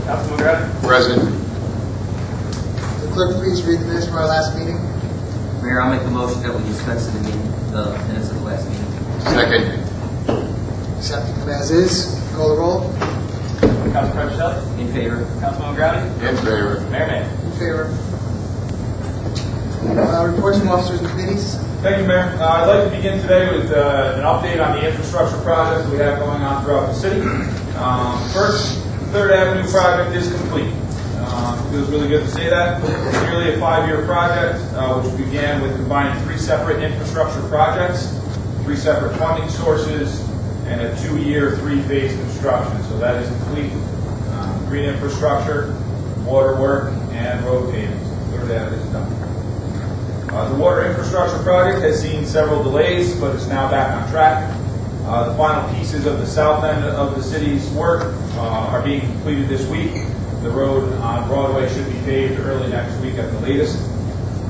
Councilman McGrattan. Present. The clerk, please read the minutes from our last meeting. Mayor, I'll make the motion that we dispense the minutes of the last meeting. Second. Accepting them as is. Call the roll. Councilman Shelley. In favor. Councilman McGrattan. In favor. Mayor Manning. In favor. Reports from officers and committees. Thank you, Mayor. I'd like to begin today with an update on the infrastructure projects we have going on throughout the city. First, the 3rd Avenue project is complete. It feels really good to say that. It's nearly a 5-year project, which began with combining 3 separate infrastructure projects, 3 separate funding sources, and a 2-year, 3-phase construction. So that is complete. Green infrastructure, water work, and road paving. 3rd Avenue is done. The water infrastructure project has seen several delays, but it's now back on track. The final pieces of the south end of the city's work are being completed this week. The road on Broadway should be paved early next week at the latest.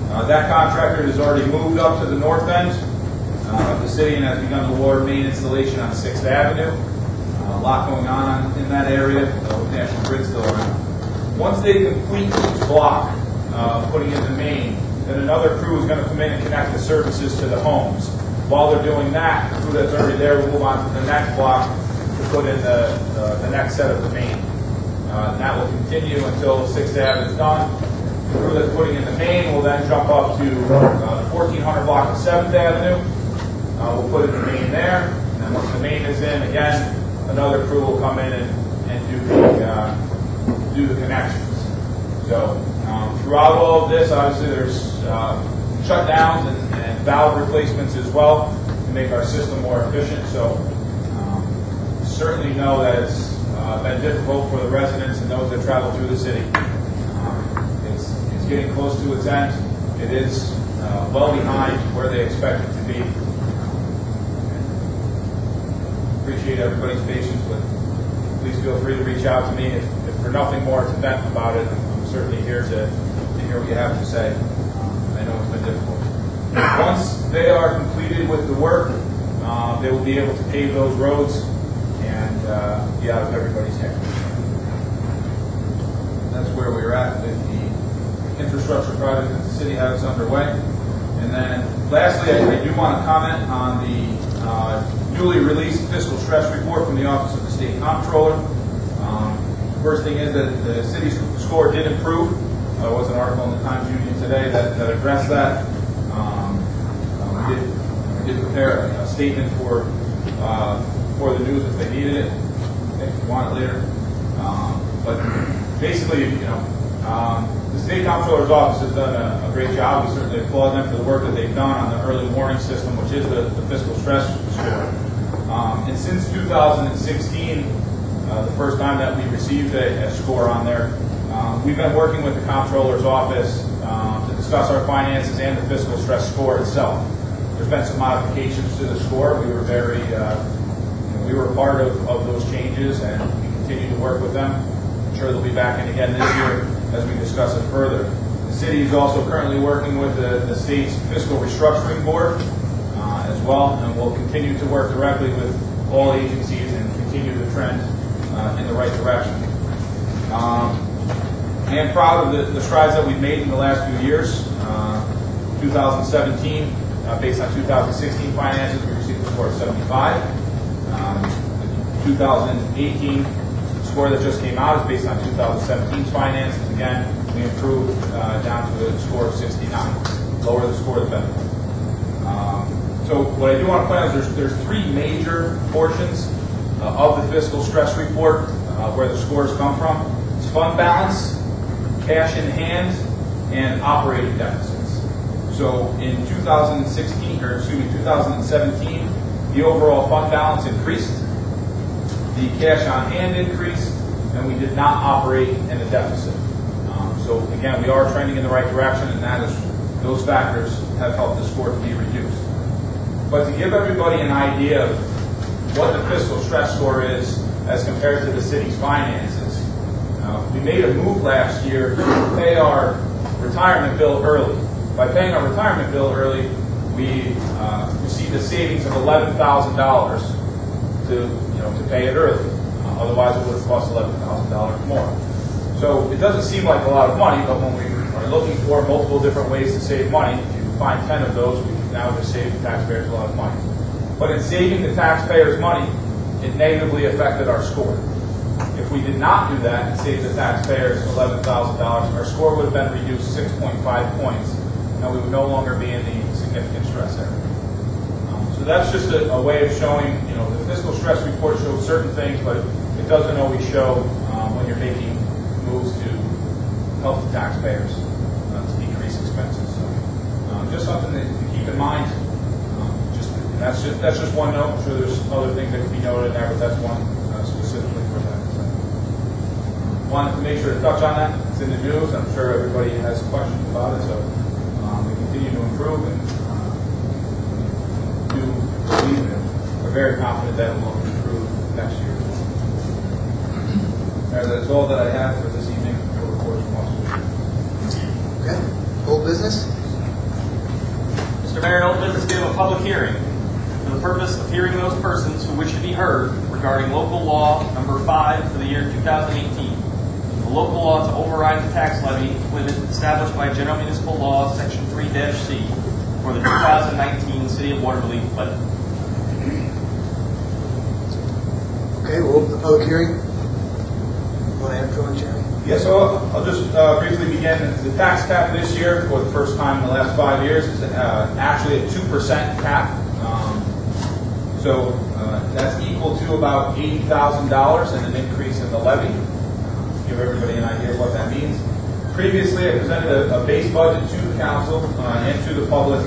That contractor has already moved up to the north end of the city and has begun the water main installation on 6th Avenue. A lot going on in that area with National Grid still around. Once they complete each block, putting in the main, then another crew is going to come in and connect the services to the homes. While they're doing that, the crew that's already there will move on to the next block to put in the next set of the main. And that will continue until 6th Ave is done. The crew that's putting in the main will then jump up to the 1400 block of 7th Avenue. We'll put in the main there, and then once the main is in, again, another crew will come in and do the connections. So throughout all of this, obviously there's shutdowns and valve replacements as well to make our system more efficient. So certainly know that it's been difficult for the residents and those that travel through the city. It's getting close to its end. It is well behind where they expect it to be. Appreciate everybody's patience, but please feel free to reach out to me if for nothing more to vent about it. I'm certainly here to hear what you have to say. I know it's been difficult. Once they are completed with the work, they will be able to pave those roads and be out of everybody's hair. That's where we're at with the infrastructure project that the city has underway. And then lastly, I do want to comment on the newly released fiscal stress report from the Office of the State Comptroller. First thing is that the city's score did improve. There was an article in the Times Union today that addressed that. We did prepare a statement for the news if they needed it, if you want it later. But basically, the State Comptroller's Office has done a great job. We certainly applaud them for the work that they've done on the early warning system, which is the fiscal stress score. And since 2016, the first time that we received a score on there, we've been working with the Comptroller's Office to discuss our finances and the fiscal stress score itself. There's been some modifications to the score. We were we were part of those changes, and we continue to work with them. I'm sure they'll be back in again this year as we discuss it further. The city is also currently working with the state's fiscal restructuring board as well, and we'll continue to work directly with all agencies and continue the trend in the right direction. I am proud of the strides that we've made in the last few years. 2017, based on 2016 finances, we received a score of 75. 2018 score that just came out is based on 2017's finances. Again, we improved down to a score of 69. Lower the score, the better. So what I do want to point out is there's 3 major portions of the fiscal stress report where the scores come from. It's fund balance, cash in hand, and operating deficits. So in 2017, the overall fund balance increased, the cash on hand increased, and we did not operate in a deficit. So again, we are trending in the right direction, and those factors have helped the score to be reduced. But to give everybody an idea of what the fiscal stress score is as compared to the city's finances, we made a move last year to pay our retirement bill early. By paying our retirement bill early, we received a savings of $11,000 to pay it early. Otherwise, it would have cost $11,000 more. So it doesn't seem like a lot of money, but when we are looking for multiple different ways to save money, if you find 10 of those, we can now just save the taxpayers a lot of money. But in saving the taxpayers money, it negatively affected our score. If we did not do that and save the taxpayers $11,000, our score would have been reduced 6.5 points, and we would no longer be in the significant stress area. So that's just a way of showing, the fiscal stress report shows certain things, but it doesn't always show when you're making moves to help the taxpayers to decrease expenses. So just something to keep in mind. That's just one note. I'm sure there's other things that can be noted in there, but that's one specifically for that. So, wanted to make sure to touch on that. It's in the news. I'm sure everybody has questions about it. So we continue to improve and do believe in it. We're very confident that it will improve next year. That's all that I have for this evening for reports from officers. Okay, old business? Mr. Mayor, in old business, we have a public hearing for the purpose of hearing those persons who wish to be heard regarding local law number 5 for the year 2018. The local law to override the tax levy limit established by General Municipal Law Section 3-C for the 2019 City of Waterville budget. Okay, we'll open the public hearing. Want to intro it, Jeremy? Yeah, so I'll just briefly begin. The tax cap this year, for the first time in the last 5 years, is actually a 2% cap. So that's equal to about $80,000 and an increase in the levy. To give everybody an idea of what that means. Previously, I presented a base budget to the council and to the public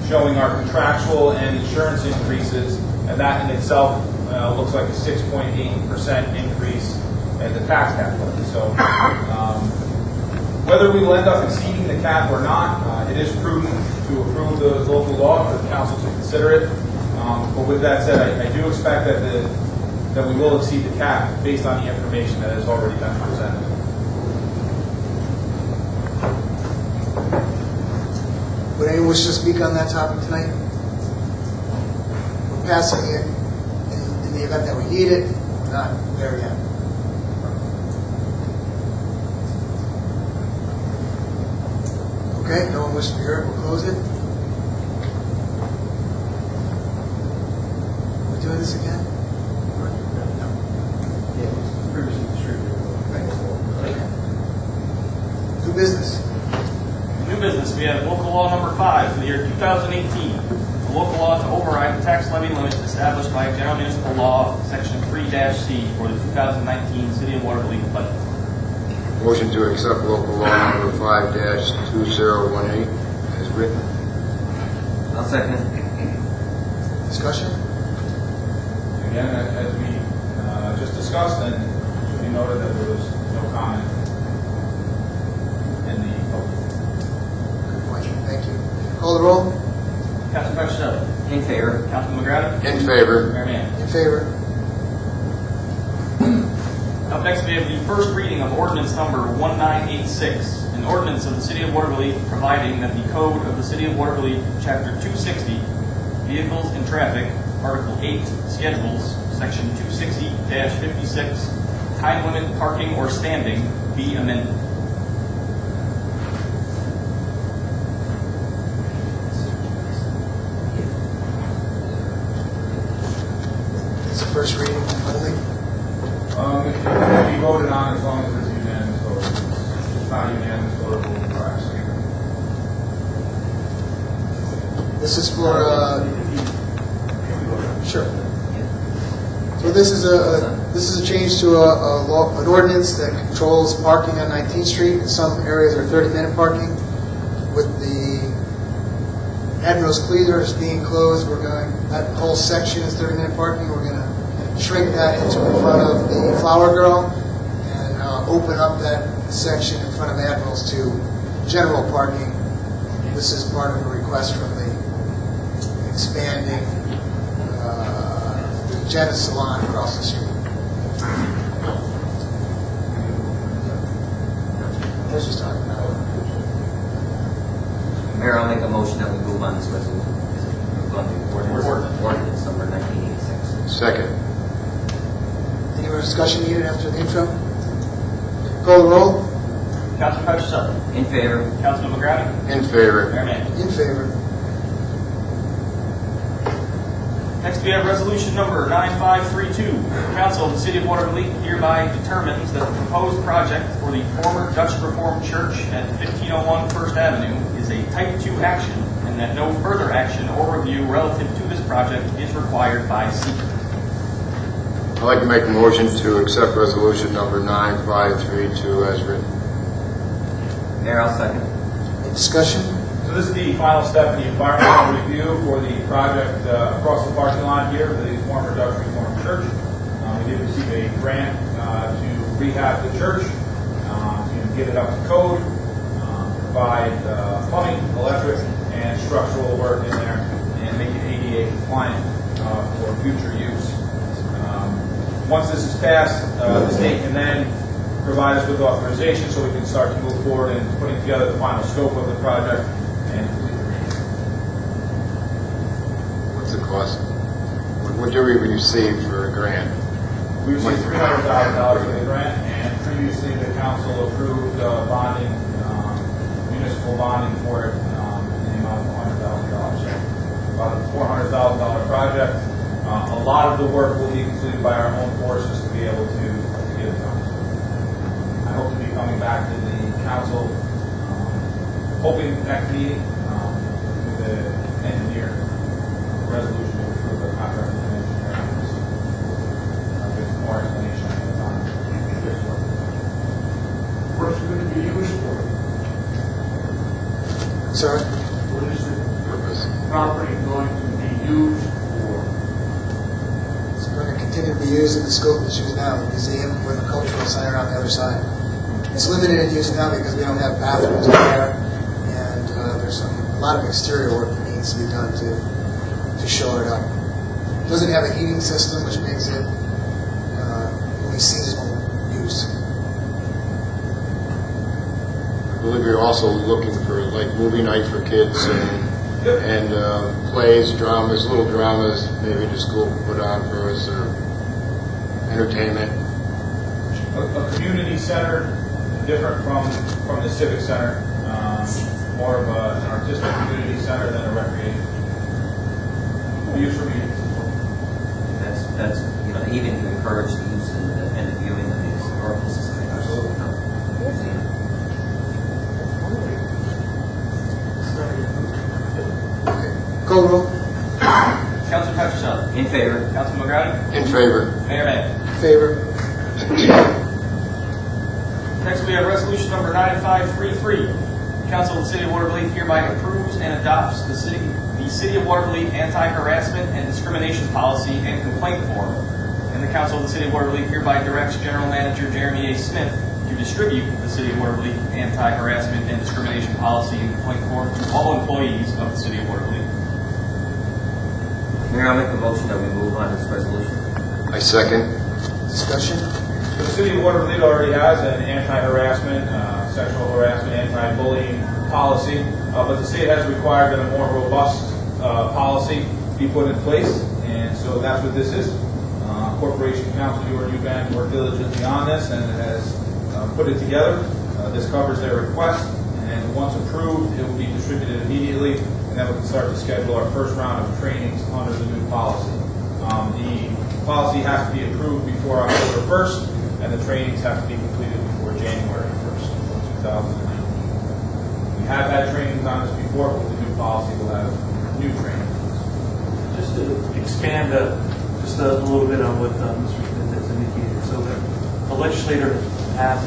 showing our contractual and insurance increases, and that in itself looks like a 6.8% increase in the tax cap levy. So whether we will end up exceeding the cap or not, it is prudent to approve the local law for the council to consider it. But with that said, I do expect that we will exceed the cap based on the information that has already been presented. Would anyone wish to speak on that topic tonight? We're passing it in the event that we need it. Not there yet. Okay, no one wishes to be heard. We'll close it. We're doing this again? New business. New business, we have local law number 5 for the year 2018. The local law to override the tax levy limit established by General Municipal Law Section 3-C for the 2019 City of Waterville budget. Motion to accept local law number 5-2018 as written. I'll second. Discussion? Again, as we just discussed, and it should be noted that there was no comment in the public. Good point. Thank you. Call the roll. Councilman Pacheco. In favor. Councilman McGrath. In favor. Mayor Mann. In favor. Up next, we have the first reading of ordinance number 1986, an ordinance of the City of Waterville providing that the code of the City of Waterville, Chapter 260, Vehicles and Traffic, Article 8, Schedules, Section 260-56, time limit parking or standing, be amended. It's the first reading only. It can be voted on as long as it's unanimous vote. If it's not unanimous vote, it will pass. This is for, sure. So this is a change to an ordinance that controls parking on 19th Street. In some areas are 30-minute parking. With the Admiral's Cleaners being closed, that whole section is 30-minute parking. We're going to shrink that into in front of the Flower Girl and open up that section in front of Admiral's to general parking. This is part of a request from the expanding the Jenna Salon across the street. I was just talking about it. Mayor, I'll make a motion that we move on this resolution. Ordinance number 1986. Second. Any more discussion needed after the intro? Call the roll. Councilman Petroselli. In favor. Councilman McGrattan. In favor. Mayor May. In favor. Next, we have resolution number 9532. Council of the City of Waterloo hereby determines that the proposed project for the former Dutch Reformed Church at 1501 First Avenue is a Type 2 action, and that no further action or review relative to this project is required by seeker. I'd like to make a motion to accept resolution number 9532 as written. Mayor, I'll second. Any discussion? So this is the final step in the environmental review for the project across the parking lot here for the former Dutch Reformed Church. We did receive a grant to rehab the church, to get it up to code, provide plumbing, electric, and structural work in there, and make it ADA compliant for future use. Once this is passed, the state can then provide us with authorization so we can start to move forward in putting together the final scope of the project and complete the review. What's the cost? What do we receive for a grant? We received $300,000 for the grant, and previously the council approved bonding, municipal bonding for it in the amount of $100,000. So about a $400,000 project. A lot of the work will be completed by our own forces to be able to get it done. I hope to be coming back to the council, hoping next meeting with the engineer resolution to approve the contract with the engineer on this. With more explanation on this work. What's it going to be used for? Sorry? What is the Purpose. property going to be used for? It's going to continue to be used in the scope that's used now, the museum with a cultural center on the other side. It's limited in use now because we don't have bathrooms in there, and there's a lot of exterior work that needs to be done to shore it up. It doesn't have a heating system, which makes it only seasonal use. I believe you're also looking for like movie night for kids and plays, dramas, little dramas, maybe the school can put on for us, or entertainment. A community center, different from the civic center, more of an artistic community center than a recreation. Use for meetings. That's they even encourage the use and the viewing of the historical society. Absolutely. Museum. Okay. Call the roll. Councilman Petroselli. In favor. Councilman McGrattan. In favor. Mayor May. In favor. Next, we have resolution number 9533. Council of the City of Waterloo hereby approves and adopts the City of Waterloo anti-harassment and discrimination policy and complaint form. And the Council of the City of Waterloo hereby directs General Manager Jeremy A. Smith to distribute the City of Waterloo anti-harassment and discrimination policy and complaint form to all employees of the City of Waterloo. Mayor, I'll make a motion that we move on to this resolution. I second. Discussion? The City of Waterloo already has an anti-harassment, sexual harassment, anti-bullying policy, but the state has required that a more robust policy be put in place, and so that's what this is. Corporation Counsel, George Eubank, worked diligently on this and has put it together. This covers their request, and once approved, it will be distributed immediately, and then we can start to schedule our first round of trainings under the new policy. The policy has to be approved before October 1st, and the trainings have to be completed before January 1st, 2019. We have had trainings on this before, but with the new policy, we'll have new trainings. Just to expand just a little bit on what Mr. Smith has indicated. So the legislature has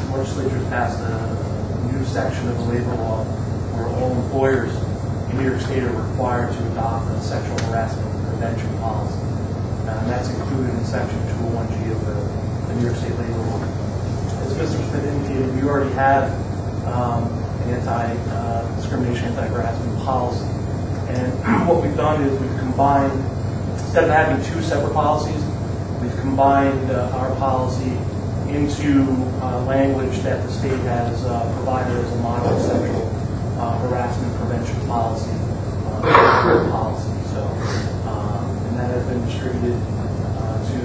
passed a new section of the labor law where all employers in New York State are required to adopt a sexual harassment prevention policy. And that's included in section 201G of the New York State labor law. As Mr. Smith indicated, we already have an anti-discrimination, anti-harassment policy. And what we've done is we've combined, instead of having two separate policies, we've combined our policy into language that the state has provided as a model sexual harassment prevention policy. So, and that has been distributed to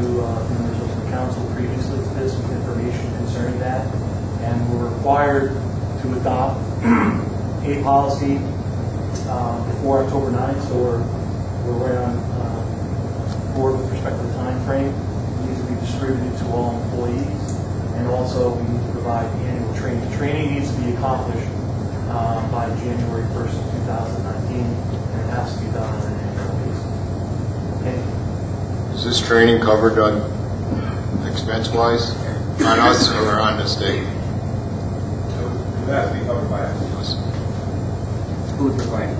members of the council previously to this with information concerning that. And required to adopt a policy before October 9th, so we're right on board with respect to the time frame. It needs to be distributed to all employees, and also we need to provide annual training. Training needs to be accomplished by January 1st of 2019, and it has to be done on an annual basis. Okay? Is this training covered on expense-wise on us or on the state? It has to be covered by us. Who would provide it?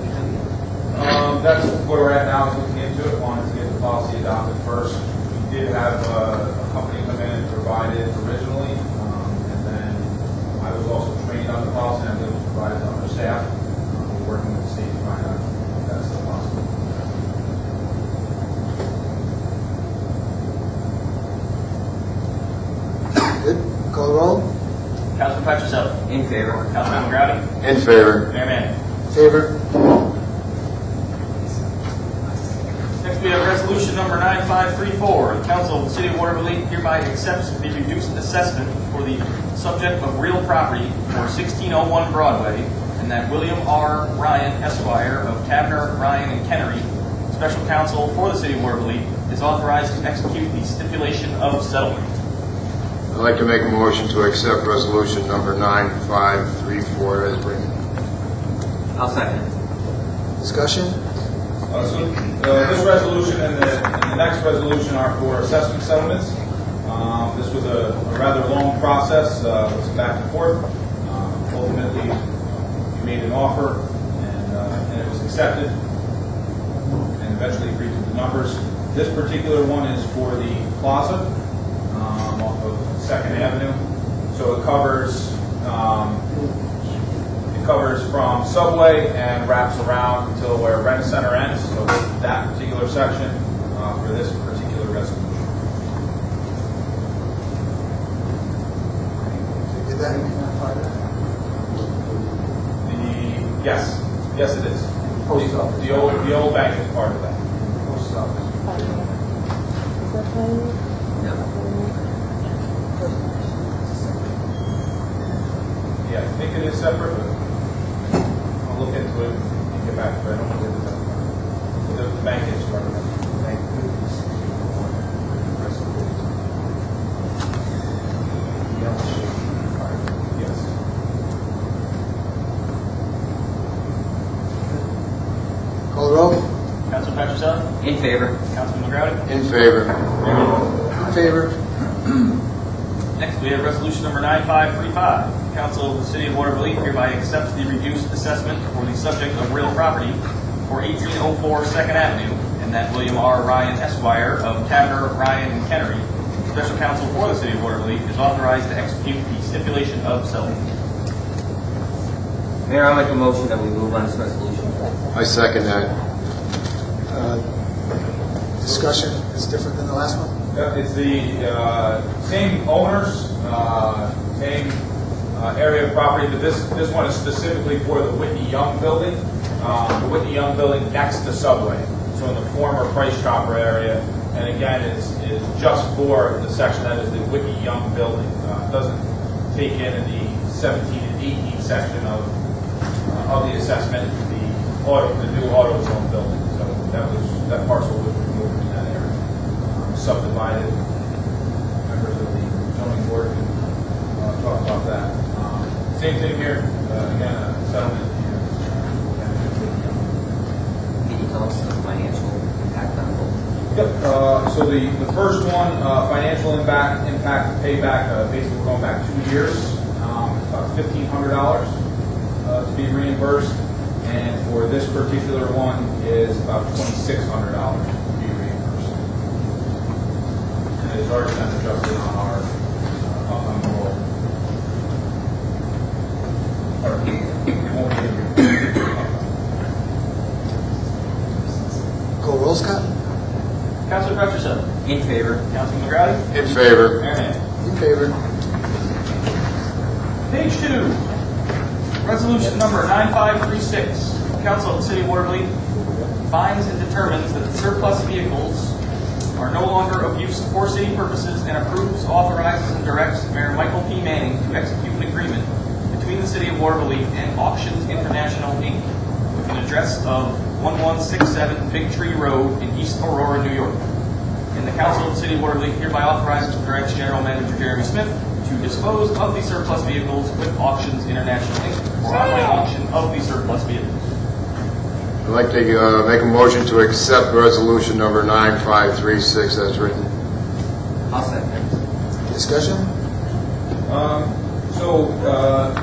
That's where we're at now, is looking into it, wanted to get the policy adopted first. We did have a company come in and provide it originally, and then I was also trained on the policy, and I was provided to other staff. We're working with the state to find out if that's still possible. Good. Call the roll. Councilman Petroselli. In favor. Councilman McGrady. In favor. Mayor Manning. Favor. Next, we have resolution number 9534. The Council of the City of Waterville hereby accepts the reduced assessment for the subject of real property for 1601 Broadway, and that William R. Ryan, Esquire, of Tabner, Ryan, and Kennery, Special Counsel for the City of Waterville, is authorized to execute the stipulation of settlement. I'd like to make a motion to accept resolution number 9534 as written. I'll second. Discussion? This resolution and the next resolution are for assessment settlements. This was a rather long process, it was back and forth. Ultimately, we made an offer, and it was accepted, and eventually agreed to the numbers. This particular one is for the plaza off of 2nd Avenue. So it covers from Subway and wraps around until where Rent Center ends. So that particular section for this particular resolution. Did that? Yes, it is. The old bank is part of that. Post office. Yeah, I think it is separate, but I'll look into it and get back to it. I don't know if it's separate. So the bank is part of it. Yes. Call the roll. Councilman Petroselli. In favor. Councilman McGrady. In favor. In favor. Next, we have resolution number 9535. The Council of the City of Waterville hereby accepts the reduced assessment for the subject of real property for 1804 2nd Avenue, and that William R. Ryan, Esquire, of Tabner, Ryan, and Kennery, Special Counsel for the City of Waterville, is authorized to execute the stipulation of settlement. Mayor, I'll make a motion that we move on this resolution. I second that. Discussion is different than the last one? It's the same owners, same area of property, but this one is specifically for the Whitney Young building. The Whitney Young building next to Subway, so in the former Price Chopper area. And again, is just for the section that is the Whitney Young building. It doesn't take in the 17 and 18 section of the assessment, the new AutoZone building. So that parcel was removed from that area. Subdivided. Members of the zoning board can talk about that. Same thing here. Again, a settlement. Can you tell us the financial impact on both? Yep. So the first one, financial impact payback. Basically, we're going back 2 years. About $1,500 to be reimbursed, and for this particular one is about $2,600 to be reimbursed. And it's already been adjusted on our roll. It won't be Call roll, Scott? Councilman Petroselli. In favor. Councilman McGrady. In favor. Mayor Manning. In favor. Page 2, resolution number 9536. The Council of the City of Waterville finds and determines that the surplus vehicles are no longer of use for city purposes and approves, authorizes, and directs Mayor Michael P. Manning to execute an agreement between the City of Waterville and Auctions International, Inc., with an address of 1167 Big Tree Road in East Aurora, New York. And the Council of the City of Waterville hereby authorizes and directs General Manager Jeremy Smith to dispose of the surplus vehicles with Auctions International, Inc. for online auction of the surplus vehicles. I'd like to make a motion to accept resolution number 9536 as written. I'll second. Discussion?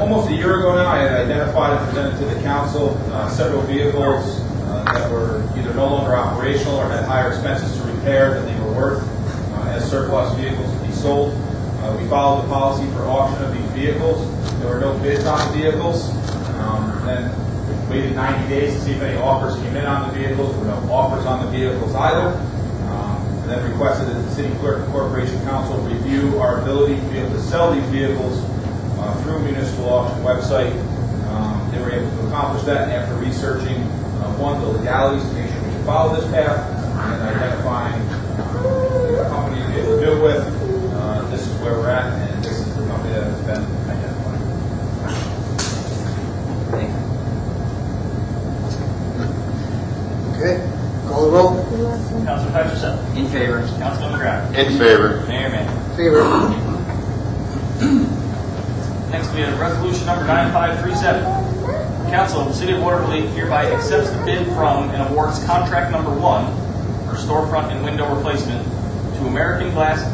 Almost a year ago now, I had identified and presented to the council several vehicles that were either no longer operational or had higher expenses to repair than they were worth as surplus vehicles to be sold. We followed the policy for auction of these vehicles. There were no bids on the vehicles. Then waited 90 days to see if any offers came in on the vehicles. There were no offers on the vehicles either. And then requested that the City Clerk and Corporation Council review our ability to be able to sell these vehicles through municipal auction website. They were able to accomplish that, and after researching the legalities to make sure we should follow this path and identifying the company to be able to do it with. This is where we're at, and this is the company that has been identified. Thank you. Okay, call the roll. Councilman Petroselli. In favor. Councilman McGrath. In favor. Mayor Manning. Favor. Next, we have resolution number 9537. Council of the City of Waterville hereby accepts the bid from and awards contract number 1 for storefront and window replacement to American Glass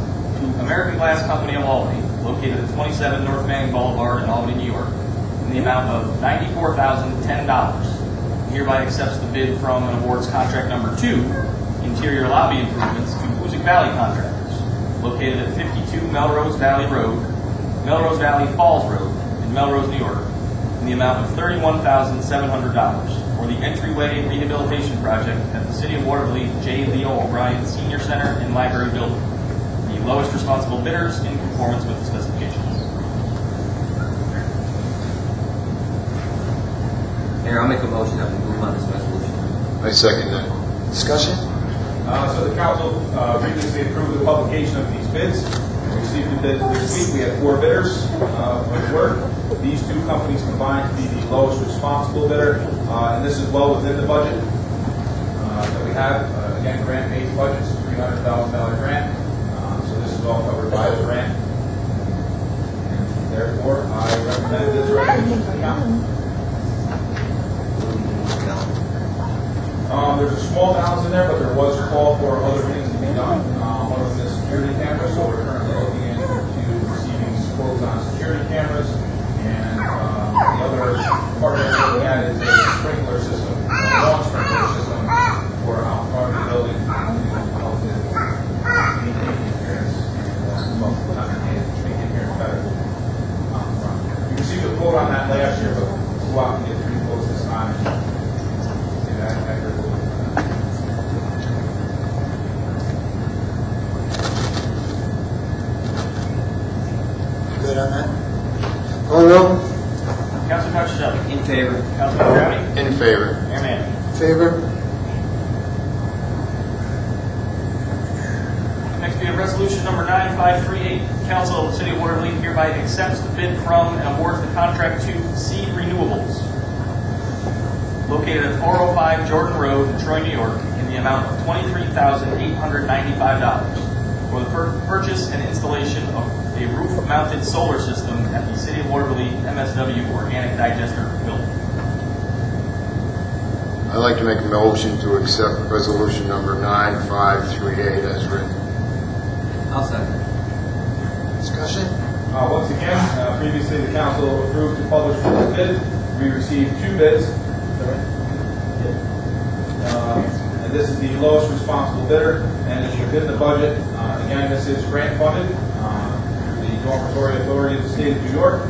Company of Albany, located at 27 North Manning Boulevard in Albany, New York, in the amount of $94,010. Hereby accepts the bid from and awards contract number 2, interior lobby improvements, to Hoosick Valley Contractors, located at 52 Melrose Valley Road, Melrose Valley Falls Road, in Melrose, New York, in the amount of $31,700 for the entryway rehabilitation project at the City of Waterville J. Leo O'Brien Senior Center and Library Building. The lowest responsible bidders in conformance with the specifications. Mayor, I'll make a motion that we move on this resolution. I second that. Discussion? So the council previously approved the publication of these bids. We received the bids this week. We had 4 bidders for the work. These 2 companies combined to be the lowest responsible bidder, and this is well within the budget that we have. Again, grant-based budgets, $300,000 grant. So this is all covered by the grant. And therefore, I recommend this resolution to the council. There's a small balance in there, but there was a call for other things to be done. One of them is security cameras, so we're currently looking into receiving quotes on security cameras. And the other part that we're looking at is a sprinkler system, a lawn sprinkler system for out front of the building to help with maintaining the appearance, not making the appearance better out front. We received a quote on that last year, but we'll go out and get 3 quotes this time. See that accurately. Good on that? Call the roll. Councilman Petroselli. In favor. Councilman McGrath. In favor. Mayor Manning. Favor. Next, we have resolution number 9538. Council of the City of Waterville hereby accepts the bid from and awards the contract to Seed Renewables, located at 405 Jordan Road in Troy, New York, in the amount of $23,895 for the purchase and installation of a roof-mounted solar system at the City of Waterville MSW Organic Digester building. I'd like to make a motion to accept resolution number 9538 as written. I'll second. Discussion? Once again, previously the council approved to publish for this bid. We received 2 bids. And this is the lowest responsible bidder, and it's within the budget. Again, this is grant funded through the Dormitory Authority of the State of New York.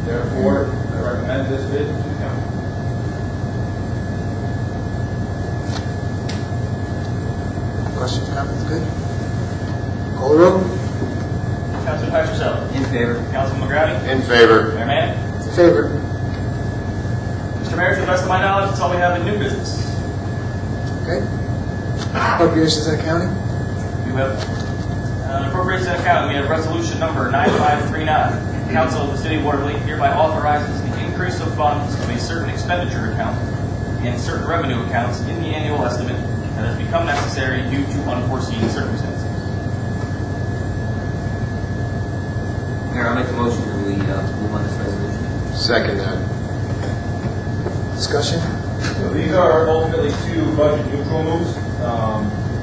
Therefore, I recommend this bid to the council. Questions, comments? Good? Call the roll. Councilman Petroselli. In favor. Councilman McGrath. In favor. Mayor Manning. In favor. Mr. Mayor, to the best of my knowledge, that's all we have in new business. Okay. Appropriations and accounting? We have Appropriation account, we have resolution number 9539. Council of the City of Waterloo hereby authorizes the increase of funds of a certain expenditure account and certain revenue accounts in the annual estimate that has become necessary due to unforeseen circumstances. Mayor, I'll make a motion to move on this resolution. Second that. Discussion? So these are ultimately two budget neutral moves.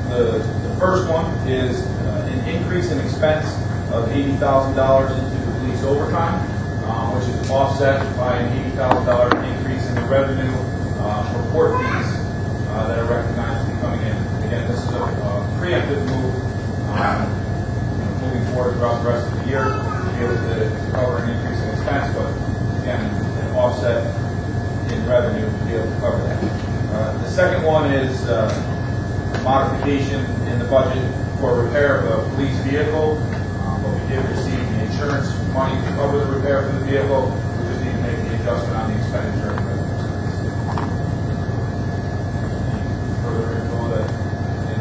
The first one is an increase in expense of $80,000 into the police overtime, which is offset by an $80,000 increase in the revenue for court fees that are recognized to be coming in. Again, this is a preemptive move moving forward throughout the rest of the year to be able to cover an increase in expense, but again, an offset in revenue to be able to cover that. The second one is modification in the budget for repair of a police vehicle, but we did receive the insurance money to cover the repair for the vehicle. We just need to make the adjustment on the expenditure and revenue expense. Further info that is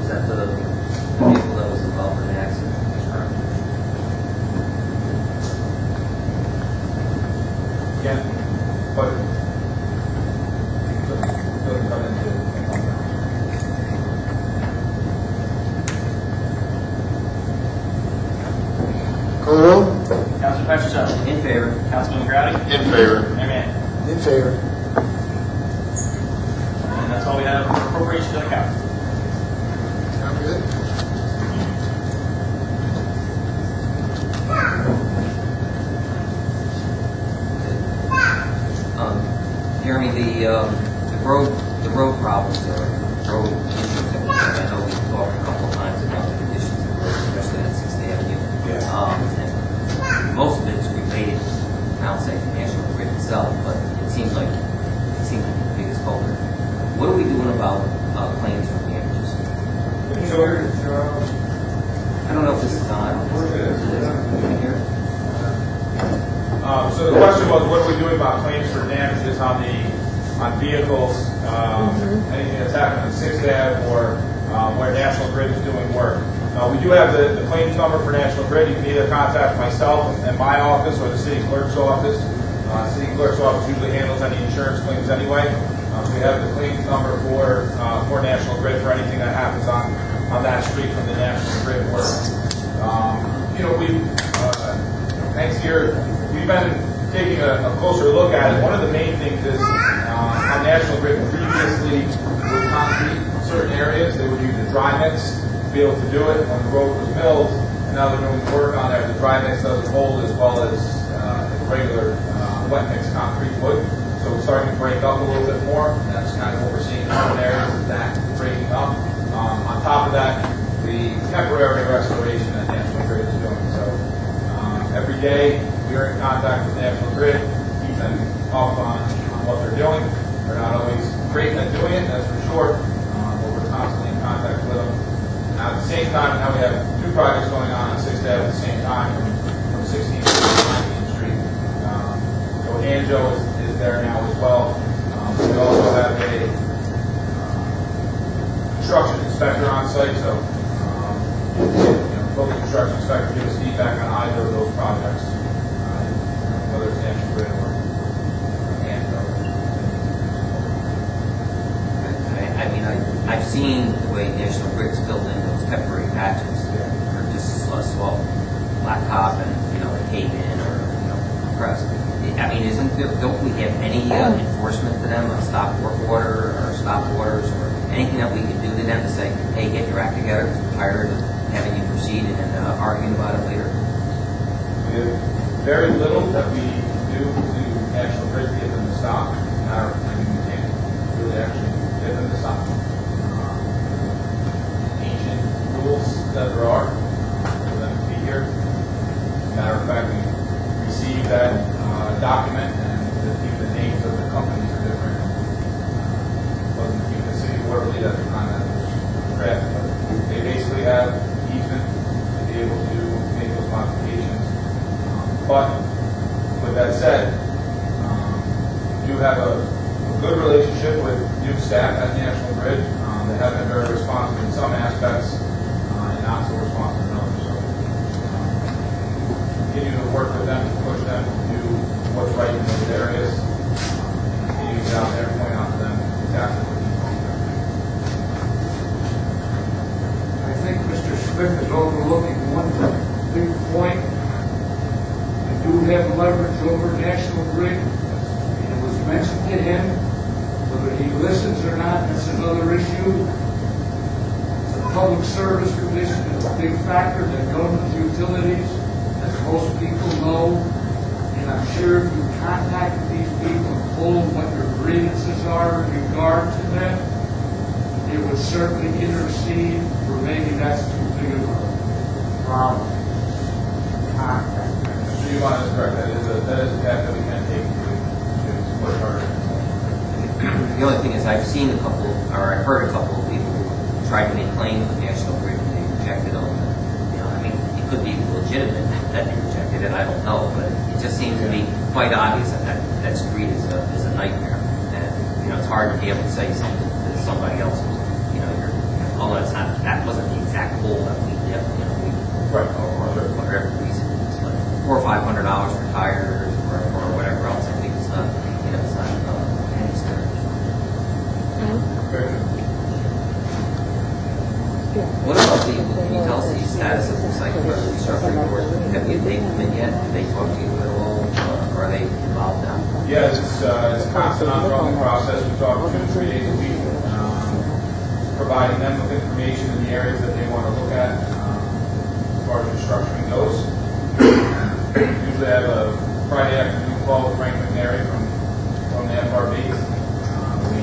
Is that the vehicle that was involved in the accident? again, but doesn't come into income now. Call the roll? Councilman Patrick, In favor. Councilman Grady, In favor. Mayor Manning. In favor. And that's all we have for appropriation to account. Sound good? Jeremy, the road problems or road issues that we have, I know we've talked a couple of times about the conditions of the road, especially on 6th Avenue. And most of it's related, I'll say, to National Grid itself, but it seems like the biggest culprit. What are we doing about claims for damages? I don't know if this is on. Is it here? So the question was, what are we doing about claims for damages on vehicles, anything that's happened on 6th Ave or where National Grid is doing work? We do have the claims number for National Grid. You can either contact myself and my office or the city clerk's office. City clerk's office usually handles any insurance claims anyway. So we have the claims number for National Grid for anything that happens on that street from the National Grid work. Next year, we've been taking a closer look at it. One of the main things is how National Grid previously would concrete certain areas. They would use a dry mix to be able to do it when the road was milled. And now they're doing work on there. The dry mix doesn't hold as well as regular wet mix concrete would. So it's starting to break up a little bit more. And that's kind of what we're seeing in certain areas, is that breaking up. On top of that, the temporary restoration that National Grid is doing. So every day, we're in contact with National Grid, keep them up on what they're doing. They're not always great at doing it, that's for sure, but we're constantly in contact with them. Now, at the same time, now we have two projects going on 6th Ave at the same time, from 16th to 19th Street. So Anjo is there now as well. We also have a construction inspector on site, so both the construction inspector give us feedback on either of those projects, whether it's National Grid or Anjo. I mean, I've seen the way National Grid's filled in those temporary patches for just swell, blacktop, and they cave in or compressed. I mean, don't we have any enforcement to them on stop work order or stop orders or anything that we can do to them to say, hey, get your act together, we're tired of having you proceed and arguing about it later? We have very little that we do to National Grid to get them to stop. We can't really actually get them to stop. Ancient rules that there are for them to be here. Matter of fact, we received that document, and even the names of the companies are different. Wasn't even the city of Waterloo at the time that was drafted, but they basically have easement to be able to make those modifications. But with that said, we do have a good relationship with new staff at National Grid. They have been very Smith is overlooking one big point. I do have leverage over National Grid, and it was mentioned to him. Whether he listens or not, that's another issue. The Public Service Commission is a big factor that governs utilities, as most people know. And I'm sure if you contacted these people and told them what your grievances are in regard to them, it would certainly intercede, or maybe that's too big of a problem. Contact them. So you want to correct, that is a path that we can take to support harder. The only thing is, I've seen a couple, or I've heard a couple of people who tried to make claims with National Grid and they rejected them. You know, I mean, it could be legitimate that they rejected it, I don't know, but it just seems to be quite obvious that street is a nightmare. And, you know, it's hard to be able to say something to somebody else, you know, although that wasn't the exact goal that we did, you know, Right. or whatever reason, it's like $400 or $500 for tires or whatever else. I think it's not, you know, it's not any stretch. Very good. What about can you tell us the status of the site restructuring board? Have they come in yet? Have they talked to you at all? Or are they involved now? Yeah, it's a constant ongoing process. We talk 2 to 3 days a week, providing them with information in the areas that they want to look at as far as restructuring goes. Usually have a Friday afternoon call with Frank McNary from the FRB.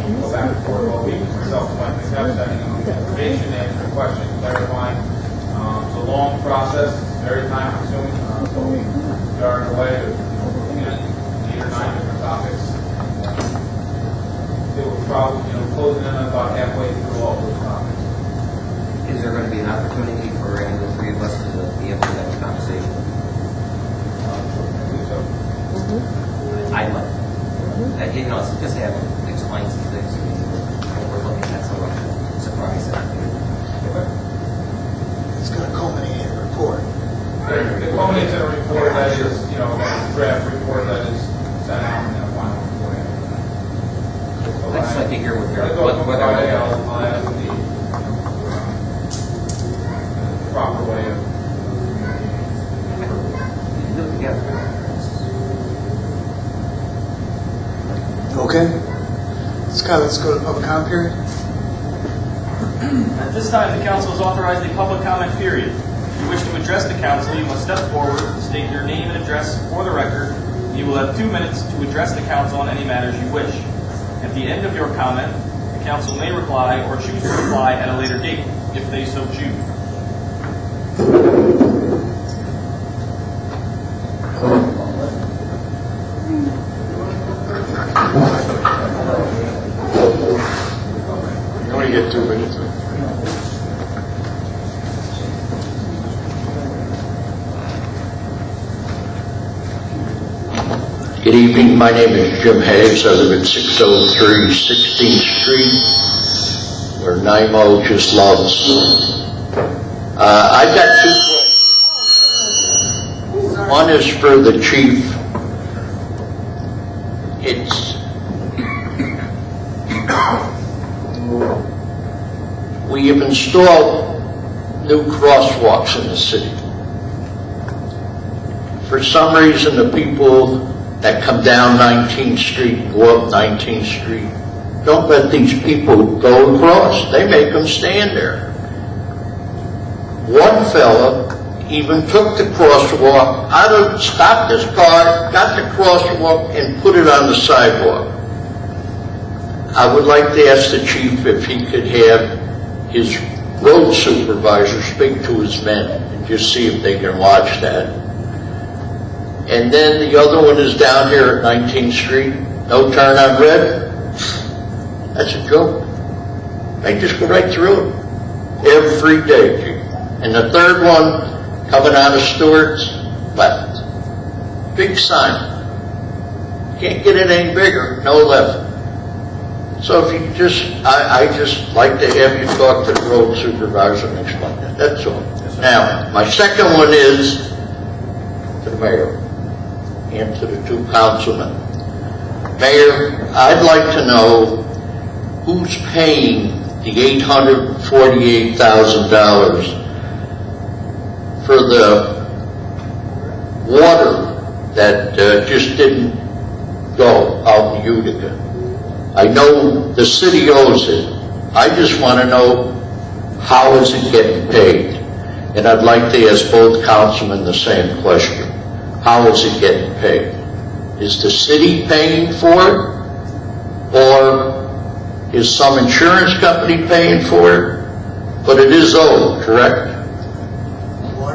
We go back and forth all week, myself and Mike McNabb, sending them information, answering questions, clarifying. It's a long process, it's very time consuming, so we are in a way of looking at 8 or 9 different topics. It will probably, closing in about halfway through all those topics. Is there going to be an opportunity for any of the three of us to be able to have a conversation? I believe so. I'd like, you know, it's just to have them explain some things to me. What we're looking at, so I'm surprised that It's going to culminate in a report. It culminates in a report that is, a draft report that is sent out in a final report. I'd just like to hear what they're, Friday, I'll ask the proper way of do it together. Okay? Let's go to the public comment period. At this time, the council has authorized a public comment period. If you wish to address the council, you must step forward, state your name and address for the record, and you will have 2 minutes to address the council on any matters you wish. At the end of your comment, the council may reply or choose to reply at a later date, if they so choose. You only get 2 minutes. Good evening. My name is Jim Hayes. I live at 603 16th Street, where NYMO just loves. I've got 2 questions. One is for the chief. We have installed new crosswalks in the city. For some reason, the people that come down 19th Street and go up 19th Street don't let these people go across. They make them stand there. One fella even took the crosswalk stopped his car, got the crosswalk, and put it on the sidewalk. I would like to ask the chief if he could have his road supervisor speak to his men and just see if they can watch that. And then the other one is down here at 19th Street, no turn on red. That's a joke. They just go right through it every day, Chief. And the third one, coming out of Stewart's, left. Big sign. Can't get it any bigger, no left. So if you I just like to have you talk to the road supervisor and explain that. That's all. Now, my second one is to the mayor and to the 2 councilmen. Mayor, I'd like to know who's paying the $848,000 for the water that just didn't go out in Utica. I know the city owes it. I just want to know, how is it getting paid? And I'd like to ask both councilmen the same question. How is it getting paid? Is the city paying for it? Or is some insurance company paying for it? But it is owed, correct?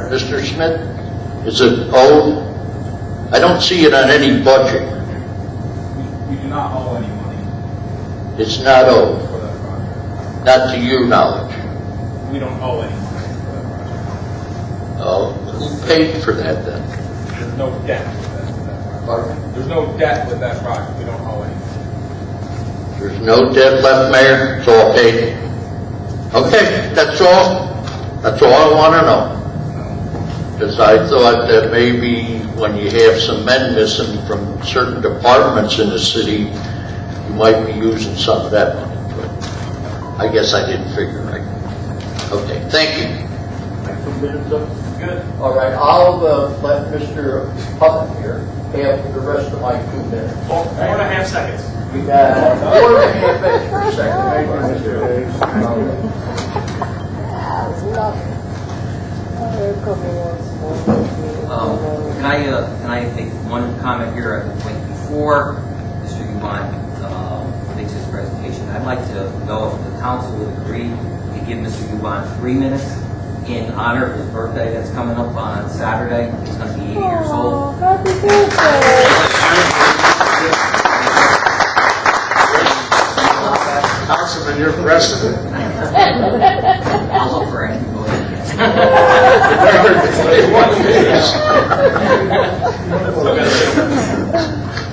Mr. Smith? Is it owed? I don't see it on any budget. We do not owe any money It's not owed, for that project. not to your knowledge. We don't owe any money for that project. Oh, who paid for that then? There's no debt with that project. There's no debt with that project. We don't owe any. There's no debt left, Mayor, it's all paid. Okay, that's all I want to know. Because I thought that maybe when you have some men missing from certain departments in the city, you might be using some of that money. But I guess I didn't figure right. Okay, thank you. Good. All right, I'll let Mr. Puckett here have the rest of my 2 minutes. 4.5 seconds. We got 4.5 extra seconds. Thank you, Mr. Can I make one comment here at the point before Mr. Yuan makes his presentation? I'd like to know if the council would agree to give Mr. Yuan 3 minutes in honor of his birthday that's coming up on Saturday. He's going to be 80 years old. Happy birthday! Councilman, you're precedent. I'll look for any vote.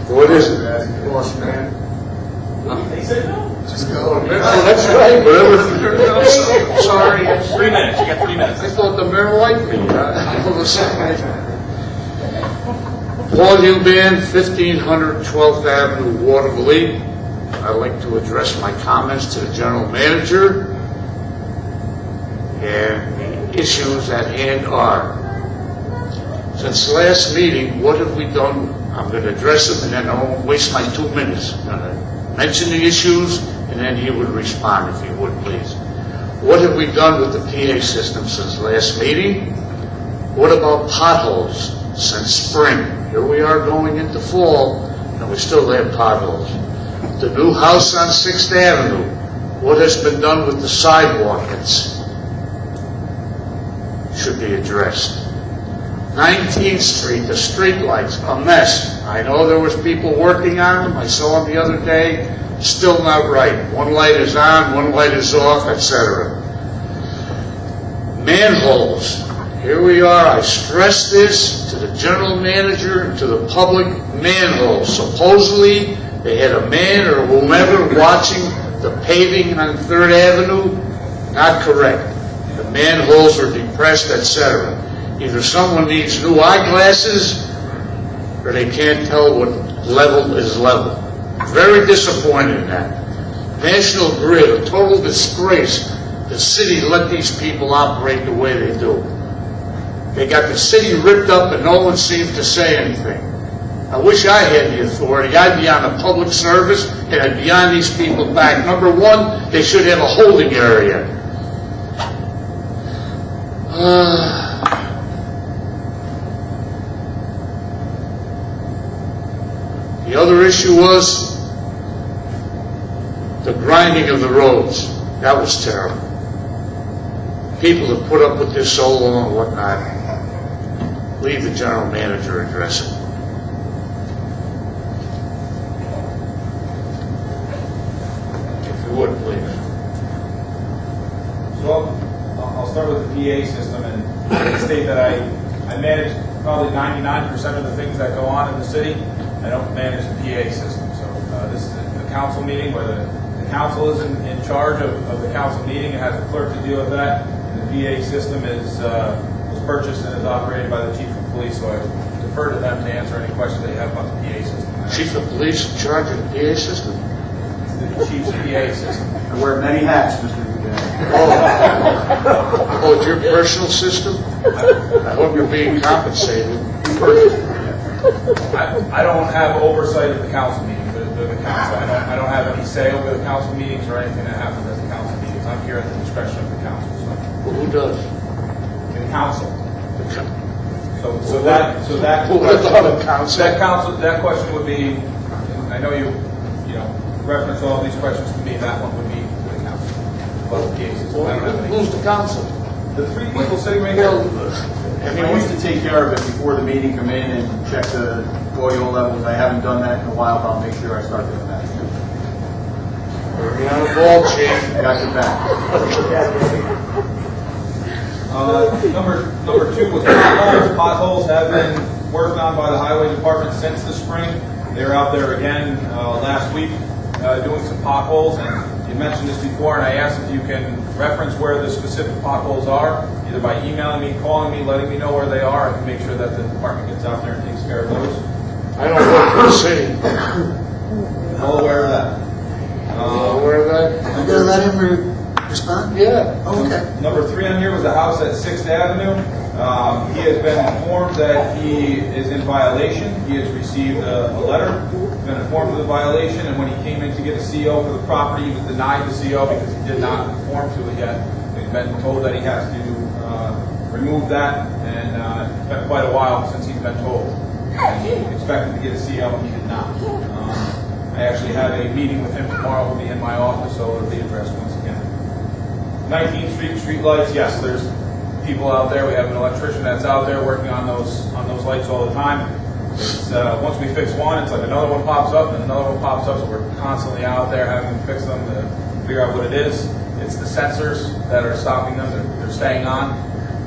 What is it? Boss man. He said no. Just go. That's right, whatever. Sorry. 3 minutes. You got 3 minutes. I thought the mayor liked me. Paul Eubank, 1500 12th Avenue, Waterville. I'd like to address my comments to the general manager. And the issues at hand are, since last meeting, what have we done? I'm going to address them and then I won't waste my 2 minutes. I'm going to mention the issues and then he would respond if he would, please. What have we done with the PA system since last meeting? What about potholes since spring? Here we are going into fall and we still have potholes. The new house on 6th Avenue, what has been done with the sidewalk? It's should be addressed. 19th Street, the street lights, a mess. I know there was people working on them. I saw them the other day. Still not right. One light is on, one light is off, etc. Manholes. Here we are. I stress this to the general manager and to the public. Manholes. Supposedly, they had a man or whomever watching the paving on 3rd Avenue. Not correct. The manholes are depressed, etc. Either someone needs new eyeglasses or they can't tell what level is level. Very disappointed in that. National Grid, a total disgrace. The city let these people operate the way they do. They got the city ripped up and no one seemed to say anything. I wish I had the authority. I'd be on a public service and I'd be on these people back. Number one, they should have a holding area. The other issue was the grinding of the roads. That was terrible. People have put up with this so long and whatnot. Leave the general manager address it. If you would, please. So I'll start with the PA system and state that I manage probably 99% of the things that go on in the city. I don't manage the PA system. So this is a council meeting where the council is in charge of the council meeting and has a clerk to deal with that. And the PA system was purchased and is operated by the chief of police. So I defer to them to answer any questions that you have about the PA system. Chief of police in charge of the PA system? It's the chief's PA system. I wear many hats, Mr. Oh, it's your personal system? I hope you're being compensated. I don't have oversight of the council meetings, the council. I don't have any say over the council meetings or anything that happens at the council meetings. I'm here at the discretion of the council, Well, who does? so, the council. So that Who would have thought of council? that question would be, I know you reference all these questions to me, that one would be to the council. Both cases. I don't have any. Who's the council? The three people sitting right here. I used to take care of it before the meeting, come in and check the oil levels. I haven't done that in a while, but I'll make sure I start doing that. You're on a ball, chief. I got your back. Number two was potholes. Potholes have been worked on by the highway department since the spring. They were out there again last week doing some potholes, and you mentioned this before, and I asked if you can reference where the specific potholes are, either by emailing me, calling me, letting me know where they are. I can make sure that the department gets out there and takes care of those. I don't work for the city. All aware of that. Where are they? I'm going to let him respond? Yeah. Oh, okay. Number three on here was the house at 6th Avenue. He has been informed that he is in violation. He has received a letter, been informed of the violation, and when he came in to get a CO for the property, he was denied the CO because he did not conform to it yet. He's been told that he has to remove that, and it's been quite a while since he's been told. And he expected to get a CO, and he did not. I actually have a meeting with him tomorrow. He'll be in my office, so it'll be addressed once again. 19th Street streetlights, yes, there's people out there. We have an electrician that's out there working on those lights all the time. It's, once we fix one, it's like another one pops up and another one pops up, so we're constantly out there having to fix them to figure out what it is. It's the sensors that are stopping them. They're staying on.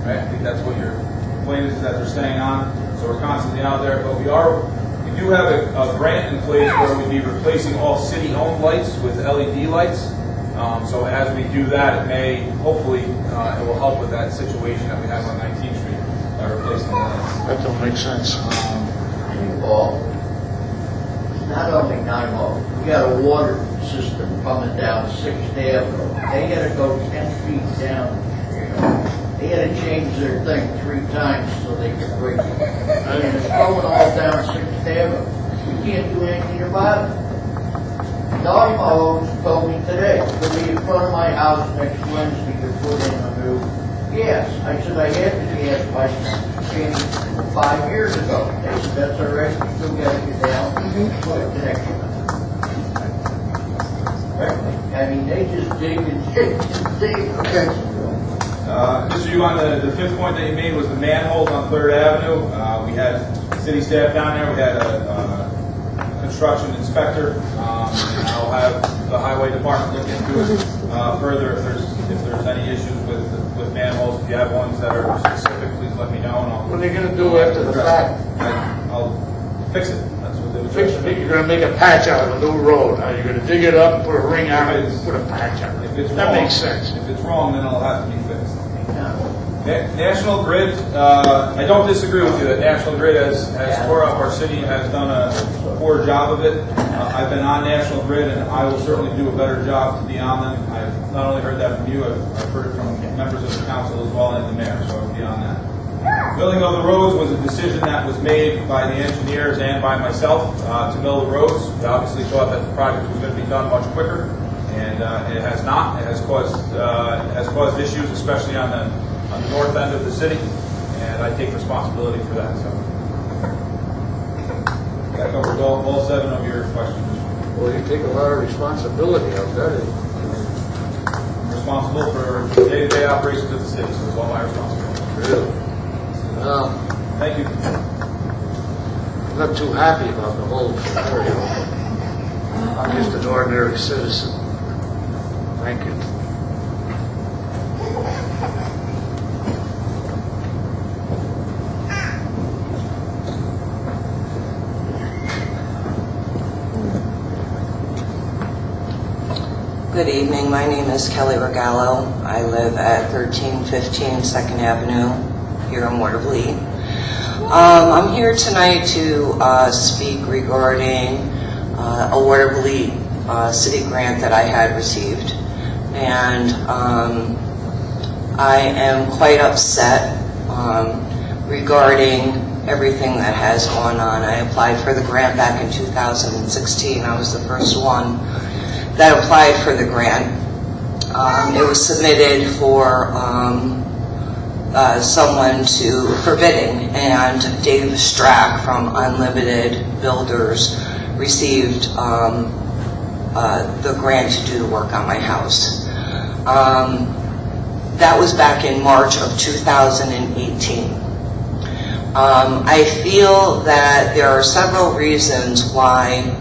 Right? I think that's what your complaint is, that they're staying on. So we're constantly out there, but we do have a grant in place where we'd be replacing all city-owned lights with LED lights. So as we do that, it may, hopefully, it will help with that situation that we have on 19th Street by replacing the lights. That don't make sense. Paul, it's not only 9-11, we got a water system coming down 6th Avenue. They gotta go 10 feet down. They had to change their thing 3 times so they could break it. And it's going all down 6th Avenue. We can't do anything about it. Don Mahone told me today, he'll be in front of my house next Wednesday to put in a new gas. I said, I had the gas pipe changed 5 years ago. They said, that's all right, we still gotta get down and put a connection. I mean, they just dig and dig and dig. Okay. Just so you on the fifth point that you made was the manholes on 3rd Avenue. We had city staff down there. We had a construction inspector. And I'll have the highway department look into it further if there's any issues with manholes. If you have ones that are specific, please let me know. And What are they going to do after the fact? I'll fix it. That's what they would Fix it. You're going to make a patch out of a new road. Now you're going to dig it up, put a ring on it, and put a patch on If it. it's That wrong, makes sense. If it's wrong, then it'll have to be fixed. National Grid, I don't disagree with you that National Grid has tore up our city, has done a poor job of it. I've been on National Grid, and I will certainly do a better job to be on them. I've not only heard that from you, I've heard it from members of the council as well and the mayor, so I'll be on that. Building of the roads was a decision that was made by the engineers and by myself to mill the roads. We obviously thought that the project was going to be done much quicker, and it has not. It has caused issues, especially on the north end of the city, and I take responsibility for that. So that covers all 7 of your questions. Well, you take a lot of responsibility out there. I'm responsible for the day-to-day operations of the city, so it's all my responsibility. Really? Thank you. I'm not too happy about the whole scenario. I'm just an ordinary citizen. Thank you. Good evening. My name is Kelly Regallo. I live at 1315 2nd Avenue here in Watervliet. I'm here tonight to speak regarding a Watervliet city grant that I had received. and I am quite upset regarding everything that has gone on. I applied for the grant back in 2016. I was the first one that applied for the grant. It was submitted for someone for bidding, and Dave Strack from Unlimited Builders received the grant to do the work on my house. That was back in March of 2018. I feel that there are several reasons why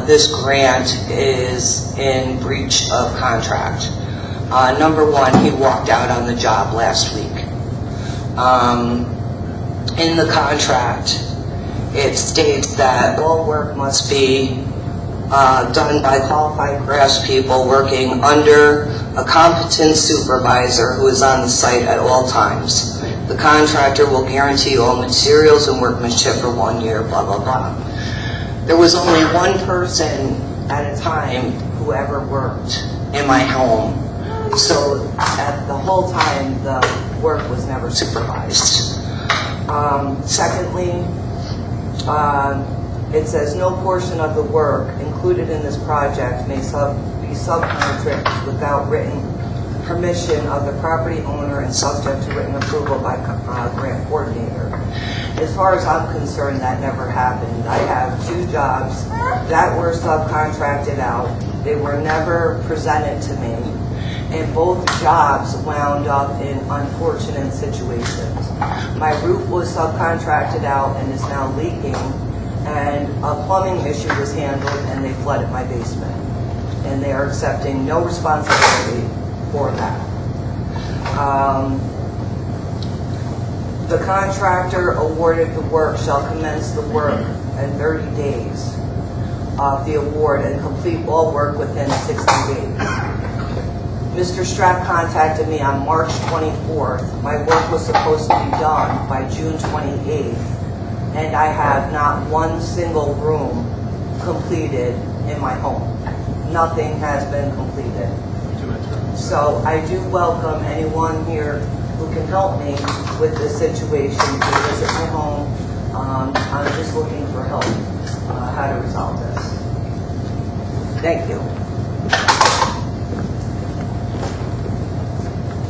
this grant is in breach of contract. Number one, he walked out on the job last week. In the contract, it states that all work must be done by qualified craftspeople working under a competent supervisor who is on the site at all times. The contractor will guarantee all materials and workmanship for 1 year, blah, blah, blah. There was only one person at a time who ever worked in my home. So at the whole time, the work was never supervised. Secondly, it says no portion of the work included in this project may be subcontracted without written permission of the property owner and subject to written approval by grant coordinator. As far as I'm concerned, that never happened. I have 2 jobs that were subcontracted out. They were never presented to me, and both jobs wound up in unfortunate situations. My roof was subcontracted out and is now leaking, and a plumbing issue was handled and they flooded my basement. And they are accepting no responsibility for that. The contractor awarded the work shall commence the work in 30 days of the award and complete all work within 60 days. Mr. Strack contacted me on March 24th. My work was supposed to be done by June 28th, and I have not one single room completed in my home. Nothing has been completed. So I do welcome anyone here who can help me with this situation to visit my home. I'm just looking for help how to resolve this. Thank you.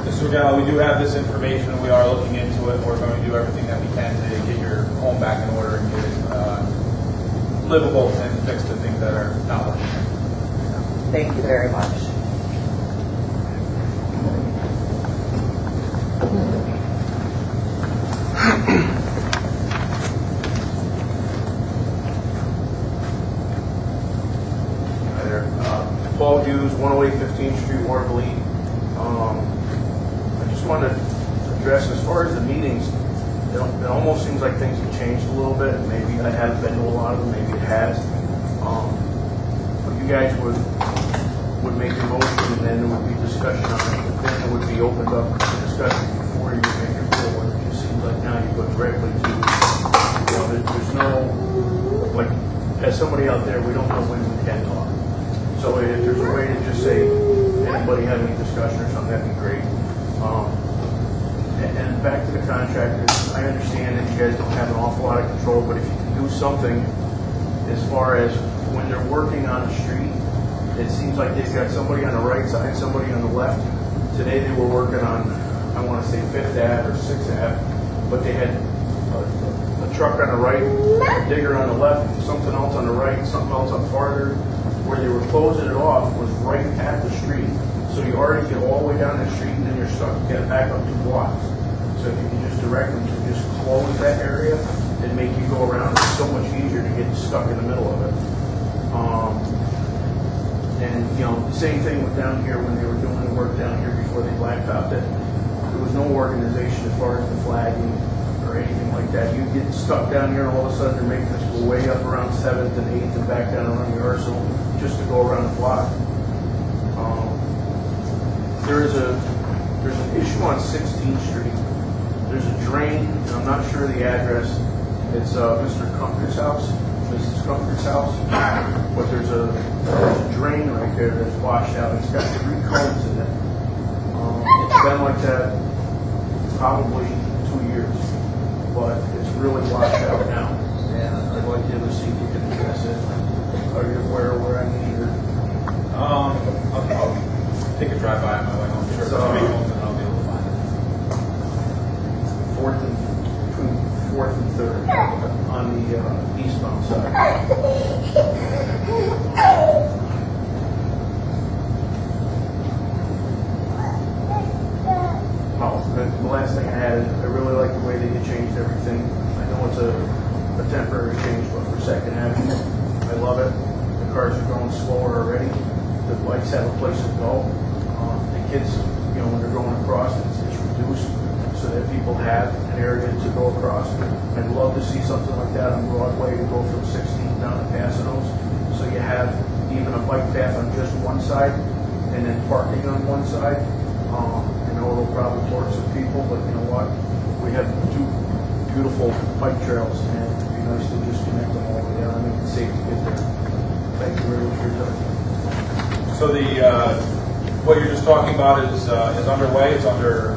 Mr. Gallo, we do have this information. We are looking into it. We're going to do everything that we can to get your home back in order and get it livable and fix the things that are not working. Thank you very much. Hi there. Paul Hughes, 108 15th Street, Waterville. I just wanted to address, as far as the meetings, it almost seems like things have changed a little bit. Maybe I haven't been to a lot of them, maybe it has. But you guys would make a motion, and then there would be discussion on it, but then it would be opened up to discussion before you make your forward. It just seems like now you go directly to, there's no, like, as somebody out there, we don't know when we can talk. So if there's a way to just say, anybody have any discussion or something, that'd be great. And back to the contractors, I understand that you guys don't have an awful lot of control, but if you can do something as far as when they're working on the street, it seems like they've got somebody on the right side, somebody on the left. Today they were working on, I want to say 5th Ave or 6th Ave, but they had a truck on the right, a digger on the left, something else on the right, something else up farther. Where they were closing it off was right at the street. So you already get all the way down the street and then you're stuck. You got to back up 2 blocks. So if you can just direct them to just close that area and make you go around, it's so much easier to get stuck in the middle of it. And, same thing with down here when they were doing the work down here before they blacktopped it. There was no organization as far as the flagging or anything like that. You get stuck down here and all of a sudden they're making us go way up around 7th and 8th and back down around the Arsenal just to go around the block. There's an issue on 16th Street. There's a drain, and I'm not sure of the address. It's Mr. Kunker's house. Mrs. Comfort's house, but there's a drain right there that's washed out. It's got 3 cones in it. It's been like that probably 2 years, but it's really washed out now. And I'd like you to see if you can address it. Are you aware where I need it? I'll take a drive by on my way home. Sure, So- I'll be home and I'll be able to find it. Between 4th and 3rd on the eastbound side. Oh, the last thing I had is I really like the way that you changed everything. I know it's a temporary change, but for Second Avenue, I love it. The cars are going slower already. The bikes have a place to go. The kids, when they're going across, it's reduced so that people have an area to go across. I'd love to see something like that on Broadway to go from 16th down to Pasanos. So you have even a bike path on just one side and then parking on one side. I know it'll probably bore some people, but you know what? We have 2 beautiful bike trails, and it'd be nice to just connect them all together and make it safe to get there. Thank you very much for your time. So what you're just talking about is underway. It's under,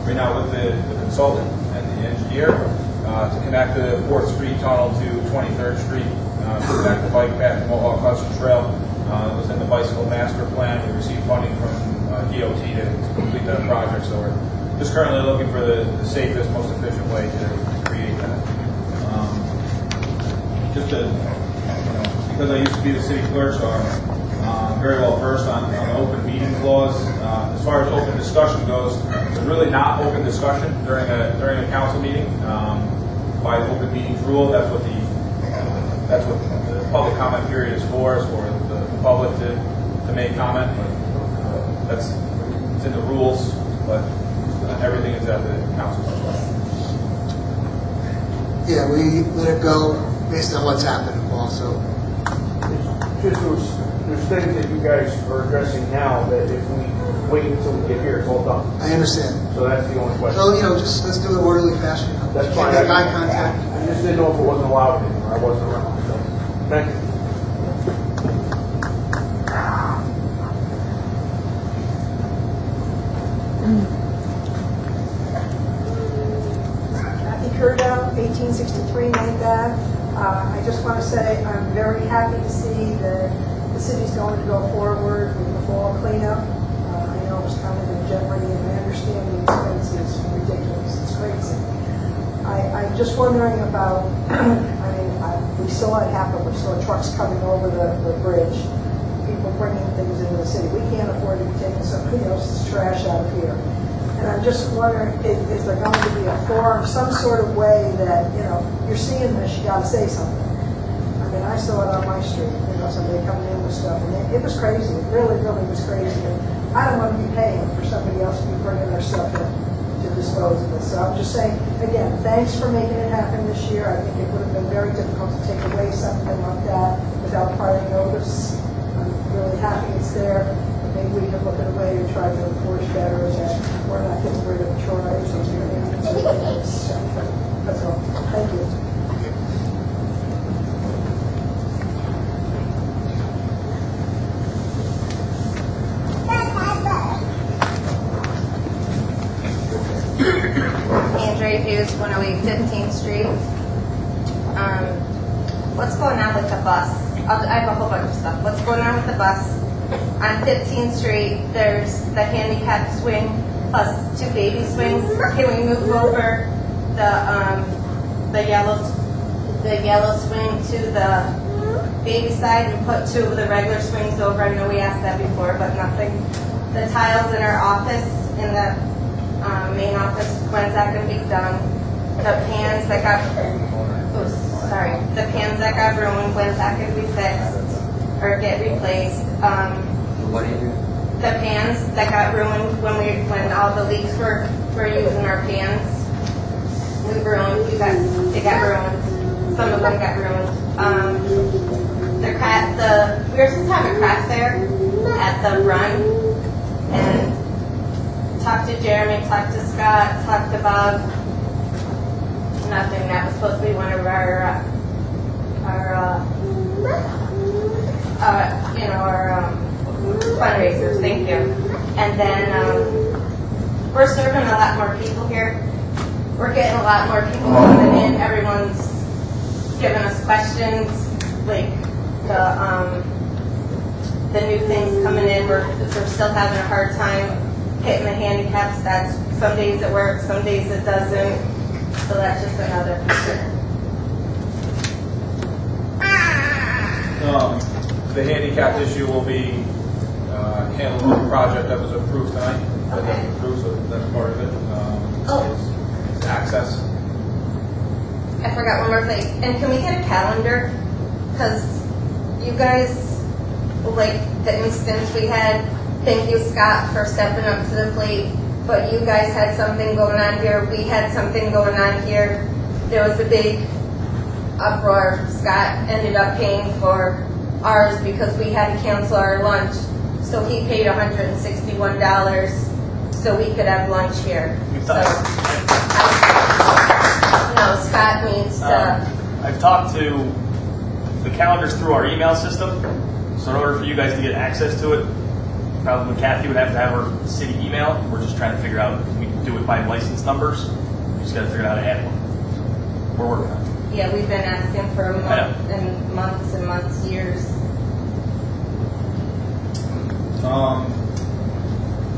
right now with the consultant and the engineer to connect the 4th Street tunnel to 23rd Street, to connect the bike path to Mohawk Hudson Trail. It was in the bicycle master plan. We received funding from DOT to complete that project. So we're just currently looking for the safest, most efficient way to create that. Just to, because I used to be the city clerk, so I'm very well versed on the open meeting clause. As far as open discussion goes, there's really not open discussion during a council meeting. By the open meetings rule, that's what the public comment period is for the public to make comment. But it's in the rules, but everything is at the council's discretion. Yeah, we let it go based on what's happened, Paul, so. Just there's things that you guys are addressing now that if we wait until we get here, it's all done. I understand. So that's the only question. So, just let's do it orderly fashion. That's fine. Make eye contact. I just didn't know if it wasn't allowed anymore. I wasn't around. So, thank you. Kathy Curdo, 1863 Ninth Ave. I just want to say I'm very happy to see that the city's going to go forward with the fall cleanup. I know it was kind of in jeopardy, and I understand the expense is ridiculous. It's crazy. I'm just wondering about, we saw it happen. We saw trucks coming over the bridge, people bringing things into the city. We can't afford to be taking somebody else's trash out of here. And I'm just wondering, is there going to be a forum, some sort of way that, you're seeing this, you got to say something. I saw it on my street, somebody coming in with stuff, and it was crazy. It really, really was crazy. And I don't want to be paying for somebody else to be bringing their stuff in to dispose of it. So I'm just saying, again, thanks for making it happen this year. I think it would have been very difficult to take away something like that without prior notice. I'm really happy it's there. Maybe we can look at a way to try to enforce better that we're not getting rid of Troy or something. That's all. Thank you. Andrea Hughes, 108 15th Street. What's going on with the bus? I have a whole bunch of stuff. What's going on with the bus? On 15th Street, there's the handicap swing plus 2 baby swings. Can we move over the yellow swing to the baby side and put 2 of the regular swings over? I know we asked that before, but nothing. The tiles in our office, in the main office, when's that going to be done? The pans that got ruined, when's that going to be fixed or get replaced? What is it? The pans that got ruined when all the leaks were using our pans. They got ruined. Some of them got ruined. We were supposed to have a craft fair at the run, and talked to Jeremy, talked to Scott, talked to Bob. Nothing. That was supposed to be one of our our fundraisers. Thank you. And then we're serving a lot more people here. We're getting a lot more people coming in. Everyone's giving us questions, like the new things coming in. We're still having a hard time hitting the handicap stats. Some days it works, some days it doesn't. So that's just another concern. The handicap issue will be handled with the project that was approved tonight. That was approved, so that's part of it. Is access. I forgot one more thing. And can we get a calendar? Because you guys, like the instance we had, thank you, Scott, for stepping up to the plate. But you guys had something going on here. We had something going on here. There was a big uproar. Scott ended up paying for ours because we had to cancel our lunch. So he paid $161 so we could have lunch here. No, Scott needs to. I've talked to the calendars through our email system. So in order for you guys to get access to it, probably Kathy would have to have her city email. We're just trying to figure out if we can do it by license numbers. We just got to figure out how to add one. We're working on it. Yeah, we've been asking for a month and months, years.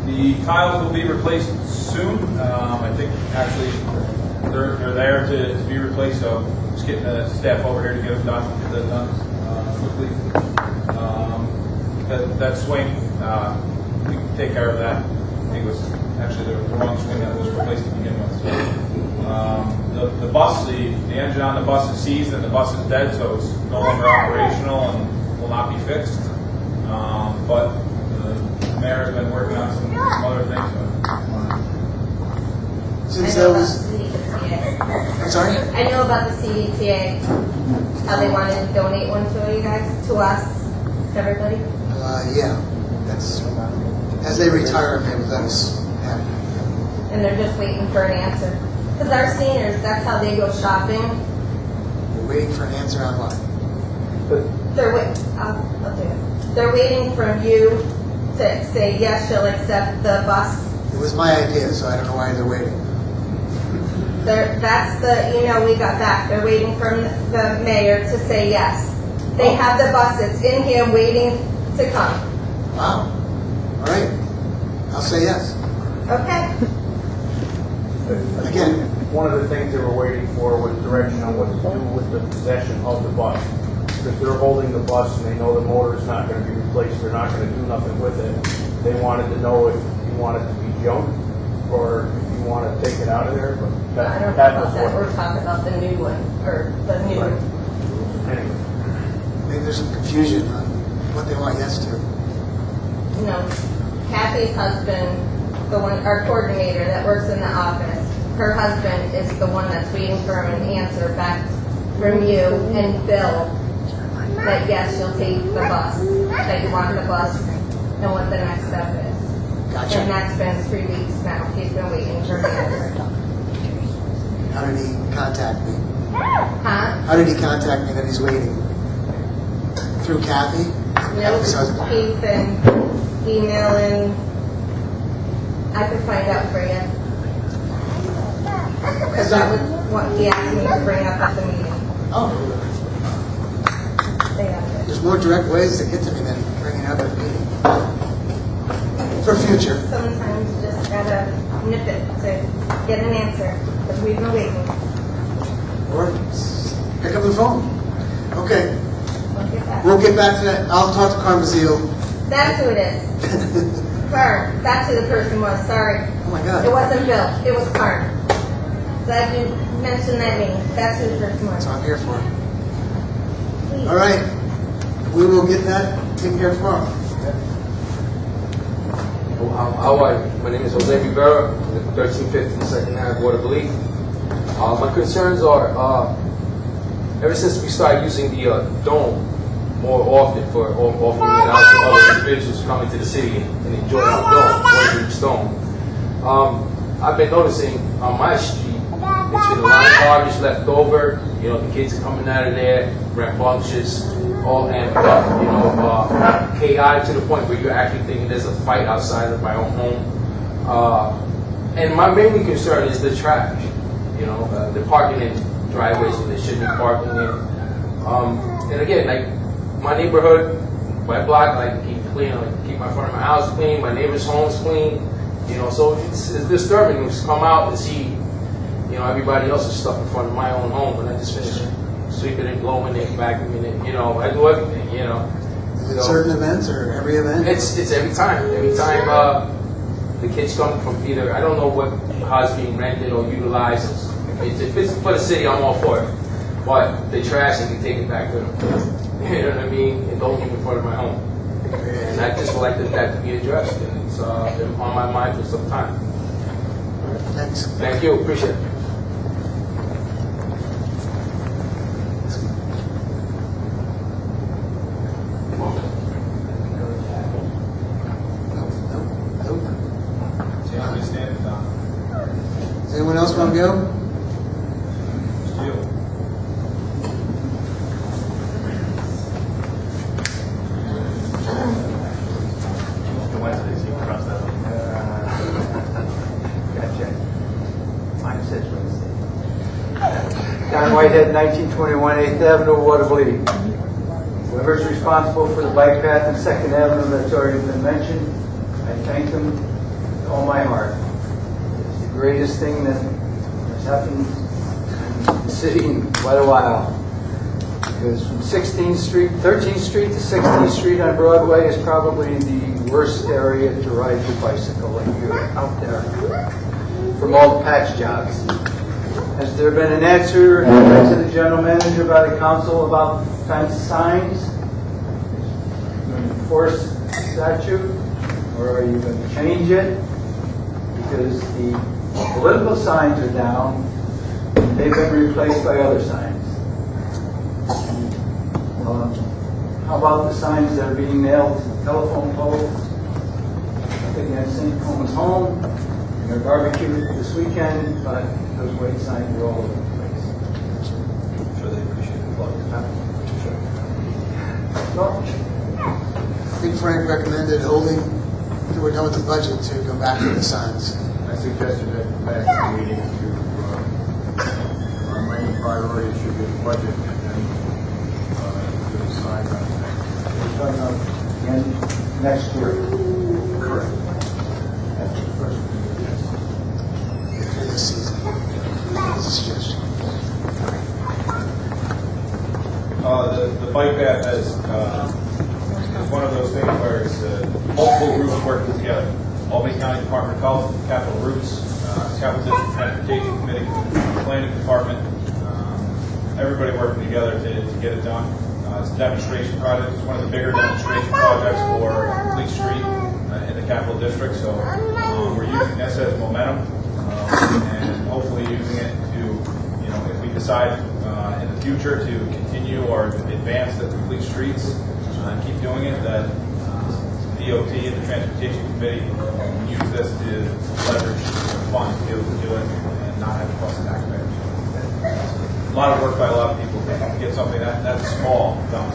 The tiles will be replaced soon. I think actually they're there to be replaced, so just getting the staff over here to get them done quickly. That swing, we can take care of that. I think it was actually the wrong swing that was replaced to begin with. The bus, the engine on the bus is seized and the bus is dead, so it's no longer operational and will not be fixed. But the mayor has been working on some other things. Since that was, I'm sorry? I know about the CDTA, how they wanted to donate one to you guys, to us, to everybody. Yeah, that's, as they retire, they let us have it. And they're just waiting for an answer. Because our seniors, that's how they go shopping. We're waiting for an answer on what? I'll do it. They're waiting for you to say, yes, you'll accept the bus. It was my idea, so I don't know why they're waiting. That's the email we got back. They're waiting for the mayor to say yes. They have the buses in here waiting to come. Wow. All right. I'll say yes. Okay. Again. One of the things they were waiting for was direction on what to do with the possession of the bus. Because they're holding the bus and they know the motor is not going to be replaced, they're not going to do nothing with it. They wanted to know if you want it to be junked or if you want to take it out of there. But I don't know about that. We're talking about the new one, or the new. Anyway. Maybe there's some confusion on what they want yes to. No, Kathy's husband, the one, our coordinator that works in the office, her husband is the one that's waiting for an answer back from you and Bill that yes, you'll take the bus, that you want the bus, and what the next step is. Gotcha. And that's been 3 weeks now. He's been waiting for an answer. How did he contact me? Huh? How did he contact me that he's waiting? Through Kathy? Nope. His husband? He's been emailing. I could find out for you. Because that was what he asked me to bring up at the meeting. Oh. They have it. There's more direct ways to get to me than bringing up at a meeting. For future. Sometimes you just gotta nip it to get an answer, because we've been waiting. Or pick up the phone. Okay. We'll get back. We'll get back to that. I'll talk to Carmazile. That's who it is. Carm. That's who the person was. Sorry. Oh my God. It wasn't Bill. It was Carm. Glad you mentioned that name. That's who the person was. That's what I'm here for. Please. All right. We will get that taken care of tomorrow. How are you? My name is Jose Rivera, 1350 Second Ave, Waterbury. My concerns are, ever since we started using the dome more often for offering it out to other individuals coming to the city and enjoying our dome, Waterbury Dome, I've been noticing on my street, it's been lined up garbage left over. You know, the kids are coming out of there, rambunctious, all amped up. You know, chaotic to the point where you're actually thinking there's a fight outside of my own home. And my main concern is the trash. You know, the parking in driveways where they shouldn't be parking in. And again, like my neighborhood, my block, I like to keep clean. I like to keep my front of my house clean, my neighbor's home's clean. You know, so it's disturbing to come out and see, you know, everybody else's stuff in front of my own home, and I just finish sweeping it, blowing it, vacuuming it. You know, I do everything. You know. Is it certain events or every event? It's every time. Every time the kids come from either, I don't know how it's being rented or utilized. If it's for the city, I'm all for it. But the trash, they can take it back with them. You know what I mean? And don't leave it in front of my home. And I just would like that to be addressed. And it's been on my mind for some time. Thanks. Thank you. Appreciate it. Does anyone else want to go? Don Whitehead, 1921 8th Avenue, Waterloo. Whoever's responsible for the bike path on 2nd Avenue that's already been mentioned, I thank them with all my heart. It's the greatest thing that has happened in the city in quite a while. Because from 13th Street to 16th Street on Broadway is probably the worst area to ride your bicycle when you're out there from all the patch jobs. Has there been an answer to the general manager by the council about fence signs? Are you going to enforce the statute, or are you going to change it? Because the political signs are down, and they've been replaced by other signs. How about the signs that are being nailed to telephone poles? I think at St. Coleman's Home, and their barbecue this weekend, but those white signs are all over the place. I'm sure they appreciate the plug. Well, I think Frank recommended holding until we're done with the budget to go back to the signs. I suggested at the last meeting to, our main priority should be the budget and then do the sign on things. we're talking about again next year. Correct. That's the first one. For this season. That's a suggestion. The bike path is one of those things where it's multiple groups working together. Albany County Department of Health, Capital Routes, Capital District Transportation Committee, Planning Department, everybody working together to get it done. It's a demonstration project. It's one of the bigger demonstration projects for Complete Street in the Capital District. So we're using this as momentum and hopefully using it to, you know, if we decide in the future to continue or advance the Complete Streets and keep doing it, that DOT and the Transportation Committee use this to leverage the funds to be able to do it and not have to cost the taxpayers. A lot of work by a lot of people to get something that's small done.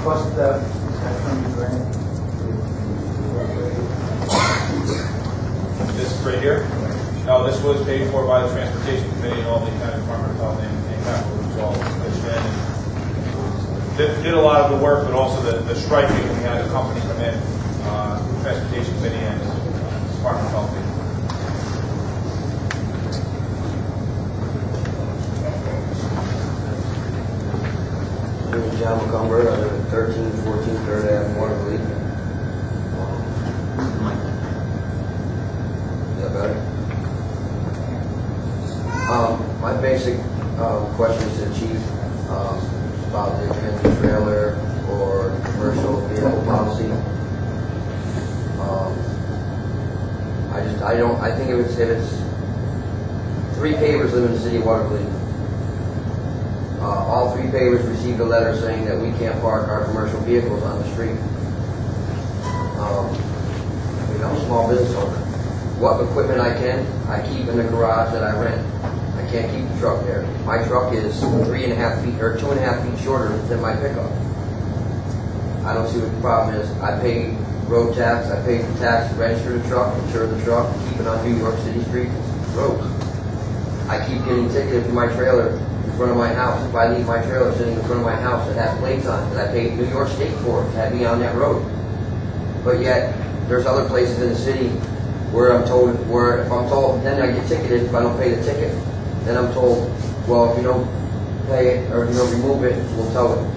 Cost that $20,000. This right here? No, this was paid for by the Transportation Committee and all the County Department of Health and Capital Routes all pitched in. And did a lot of the work, but also the striping. We had a company come in, Transportation Committee and Department of Health. My name is John McCumber. I live at 1314 3rd Avenue, Waterloo. Is that better? My basic question is to the chief about the transit trailer or commercial vehicle policy. I think if it's 3 pavers live in the city of Waterloo. All 3 pavers received a letter saying that we can't park our commercial vehicles on the street. I'm a small business owner. What equipment I keep in the garage that I rent. I can't keep the truck there. My truck is 3.5 feet, or 2.5 feet shorter than my pickup. I don't see what the problem is. I pay road tax, I pay the tax to register the truck, insure the truck, keep it on New York City streets, roads. I keep getting ticketed for my trailer in front of my house. If I leave my trailer sitting in front of my house, it has plates on it, because I paid New York State for it, to have me on that road. But yet, there's other places in the city where I'm told, where if I'm told, then I get ticketed if I don't pay the ticket. Then I'm told, well, if you don't pay it, or if you don't remove it, we'll tow it.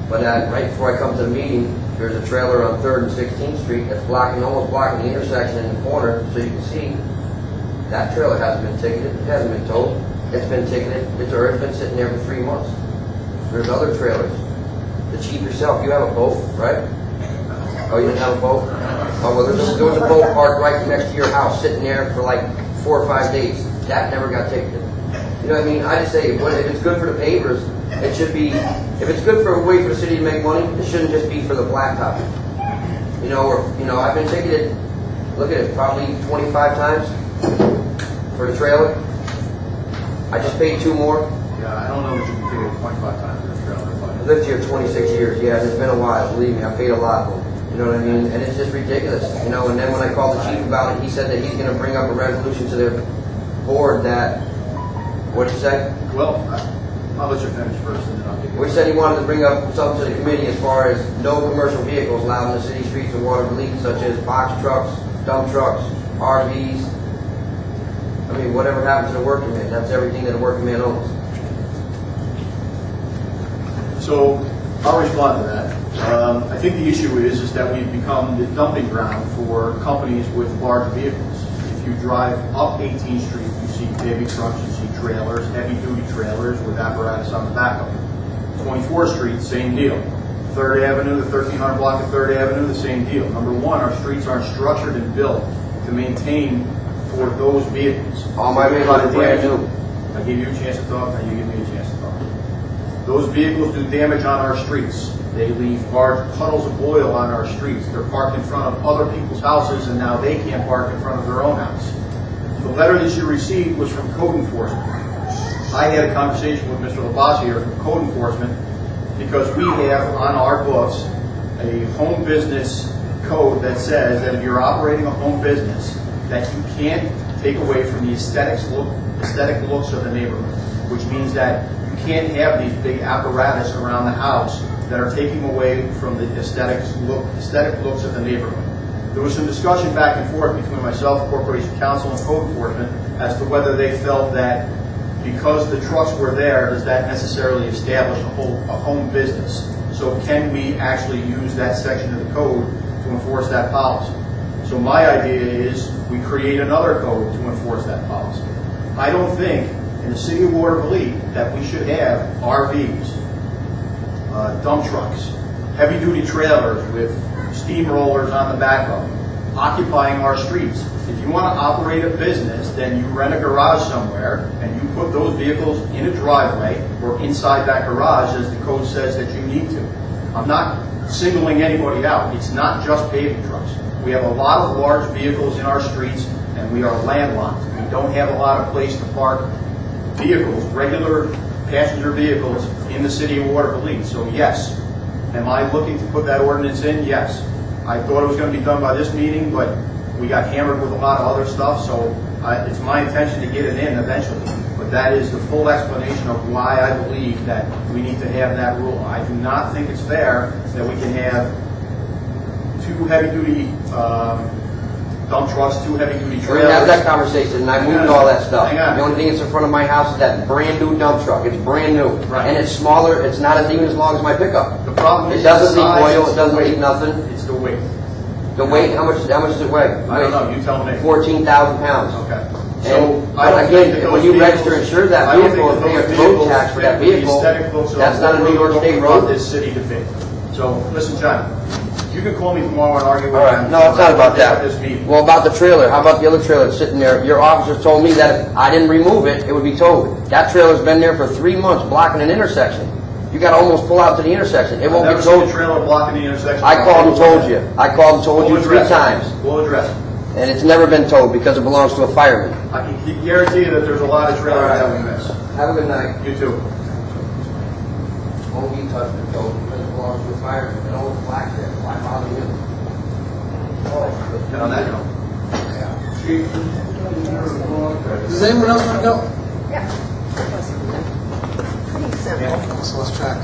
But right before I come to the meeting, there's a trailer on 3rd and 16th Street that's blocking, almost blocking the intersection in the corner, so you can see that trailer hasn't been ticketed, it hasn't been towed, it's been ticketed, it's been sitting there for 3 months. There's other trailers. The chief yourself, you have a boat, right? Oh, you didn't have a boat? Oh, well, there was a boat parked right next to your house, sitting there for like 4 or 5 days. That never got ticketed. You know what I mean? I just say, if it's good for the pavers, it should be, if it's good for a way for the city to make money, it shouldn't just be for the blacktop. You know, or, you know, I've been ticketed, look at it, probably 25 times for the trailer. I just paid 2 more. Yeah, I don't know that you can pay 25 times for the trailer, but I've lived here 26 years, yeah, and it's been a while, believe me, I paid a lot of them. You know what I mean? And it's just ridiculous, you know, and then when I called the chief about it, he said that he's going to bring up a resolution to their board that, what did you say? well, I'll let you finish first and then I'll give you. We said he wanted to bring up something to the committee as far as no commercial vehicles allowed in the city streets of Waterville, such as box trucks, dump trucks, RVs. I mean, whatever happens to a working man, that's everything that a working man owns. So I'll respond to that. I think the issue is that we've become the dumping ground for companies with large vehicles. If you drive up 18th Street, you see baby trucks, you see trailers, heavy-duty trailers with apparatus on the back of them. 24th Street, same deal. 3rd Avenue, the 1300 block of 3rd Avenue, the same deal. Number one, our streets aren't structured and built to maintain for those vehicles. All my vehicles are brand new. I give you a chance to talk, now you give me a chance to talk. Those vehicles do damage on our streets. They leave large puddles of oil on our streets. They're parked in front of other people's houses, and now they can't park in front of their own house. The letter that you received was from code enforcement. I had a conversation with Mr. Labasi here from code enforcement because we have on our books a home business code that says that if you're operating a home business, that you can't take away from the aesthetic looks of the neighborhood, which means that you can't have these big apparatus around the house that are taking away from the aesthetic looks of the neighborhood. There was some discussion back and forth between myself, Corporation Counsel, and Code Enforcement as to whether they felt that because the trucks were there, does that necessarily establish a home business? So can we actually use that section of the code to enforce that policy? So my idea is we create another code to enforce that policy. I don't think in the city of Waterville that we should have RVs, dump trucks, heavy-duty trailers with steamrollers on the back of them, occupying our streets. If you want to operate a business, then you rent a garage somewhere and you put those vehicles in a driveway or inside that garage as the code says that you need to. I'm not singling anybody out. It's not just paving trucks. We have a lot of large vehicles in our streets and we are landlocked. We don't have a lot of place to park vehicles, regular passenger vehicles in the city of Waterville. So yes, am I looking to put that ordinance in? Yes. I thought it was going to be done by this meeting, but we got hammered with a lot of other stuff, so it's my intention to get it in eventually. But that is the full explanation of why I believe that we need to have that rule. I do not think it's fair that we can have 2 heavy-duty dump trucks, 2 heavy-duty We're trailers. gonna have that conversation, and I moved all that stuff. Hang on. The only thing that's in front of my house is that brand new dump truck. It's brand new. Right. And it's smaller, it's not even as long as my pickup. The problem is It doesn't the leak size, oil, it's it the doesn't weight. leak nothing. It's the weight. The weight, how much does it weigh? I don't know, you tell me. 14,000 pounds. Okay. And I don't think that again, those when you vehicles- register and insure that I don't vehicle and think pay a that those road vehicles tax for that fit the vehicle, aesthetic looks of that's not a what New we're York State looking for road. this city to fit. So, listen, John, you can call me tomorrow and argue with All right, me. no, it's not about that. This meeting. Well, about the trailer, how about the other trailer that's sitting there? Your officer told me that if I didn't remove it, it would be towed. That trailer's been there for 3 months blocking an intersection. You gotta almost pull out to the intersection. It won't I've never get seen towed. a trailer blocking the intersection. I called and told you. I called and told We'll you 3 address it. times. We'll address it. and it's never been towed because it belongs to a fireman. I can guarantee you that there's a lot of trailers that we miss. Have a good night. You too. Won't be touched and towed because it belongs to a fireman. And all the black there, why bother you? And on that note. Does anyone else want to go? Yeah. Pretty simple. Just lost track.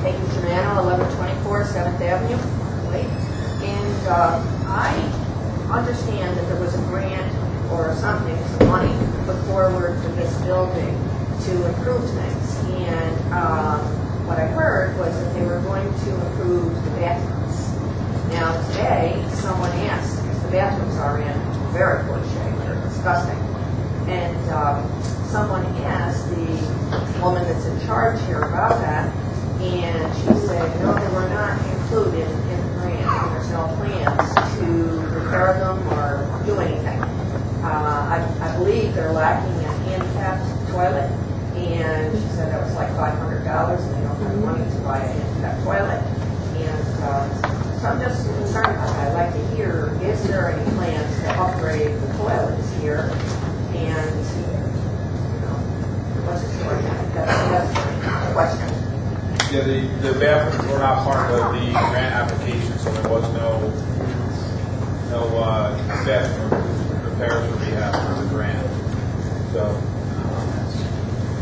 Peggy Germano, 1124 7th Avenue, Lake. And I understand that there was a grant or something, some money put forward for this building to improve things. And what I heard was that they were going to improve the bathrooms. Now today, someone asked, because the bathrooms are in very poor shape, they're disgusting. And someone asked the woman that's in charge here about that, and she said, no, they were not included in the grant, and there's no plans to repair them or do anything. I believe they're lacking a handicapped toilet, and she said that was like $500, and they don't have money to buy a handicapped toilet. And so I'm just concerned about that. I'd like to hear, is there any plans to upgrade the toilets here? And, you know, what's the story? That's my question. Yeah, the bathrooms were not part of the grant application, so there was no bathroom repairs or rehab for the grant. So,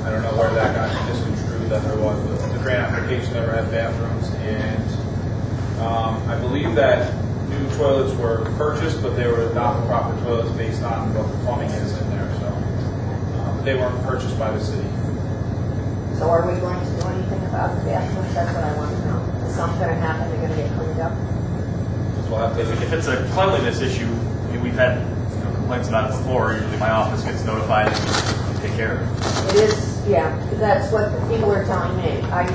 I don't know where that got misconstrued that there was. The grant application never had bathrooms, and I believe that new toilets were purchased, but they were not the proper toilets based on what the plumbing is in there, so they weren't purchased by the city. So are we going to do anything about the bathrooms? That's what I want to know. Is something going to happen? They're going to get cleaned up? We'll have to, If it's a cleanliness issue, I mean, we've had complaints about it before. Usually my office gets notified and we take care of it. It is, yeah, that's what the people are telling me. I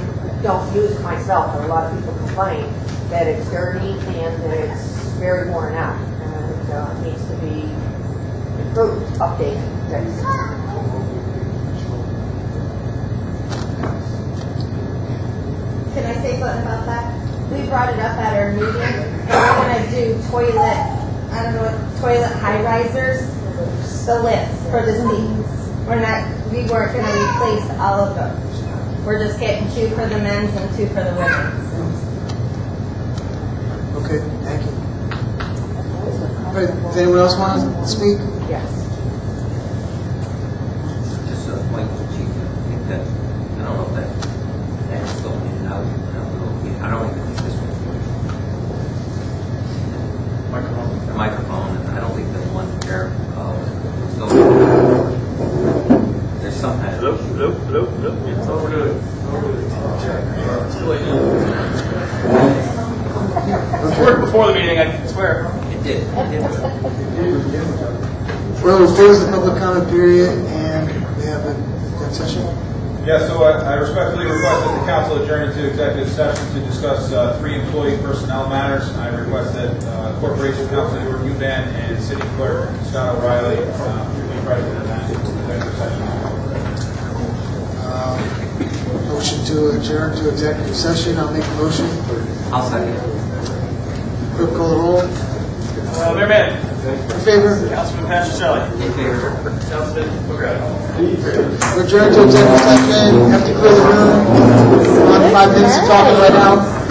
don't use it myself, but a lot of people complain that it's dirty and that it's very worn out and it needs to be improved, updated, fixed. Can I say something about that? We brought it up at our meeting, and we're gonna do toilet, I don't know what, toilet high risers, the lifts for the seats. We weren't gonna replace all of them. We're just getting 2 for the men's and 2 for the women's. Okay, thank you. All right, does anyone else want to speak? Yes. Just a point to the chief, I think that, I don't know if that's going in and out, I don't think this one's Microphone. the microphone, and I don't think the one there was going in and out. There's some kind of. It's over It's worked before the meeting, I swear. It did. Well, we'll close the public comment period, and we have a executive session. Yeah, so I respectfully request that the council adjourn into executive session to discuss 3 employee personnel matters. I request that Corporation Counsel Edward Eubank and City Clerk Scott O'Reilly be present in that executive session. Motion to adjourn to executive session. I'll make a motion. I'll second. Clerk call the roll. Mayor Manning. In favor? Councilman Patricelli. In favor. Councilman McGrath. We're adjourned to executive session. We have to clear the room. We're on 5 minutes of talking right now.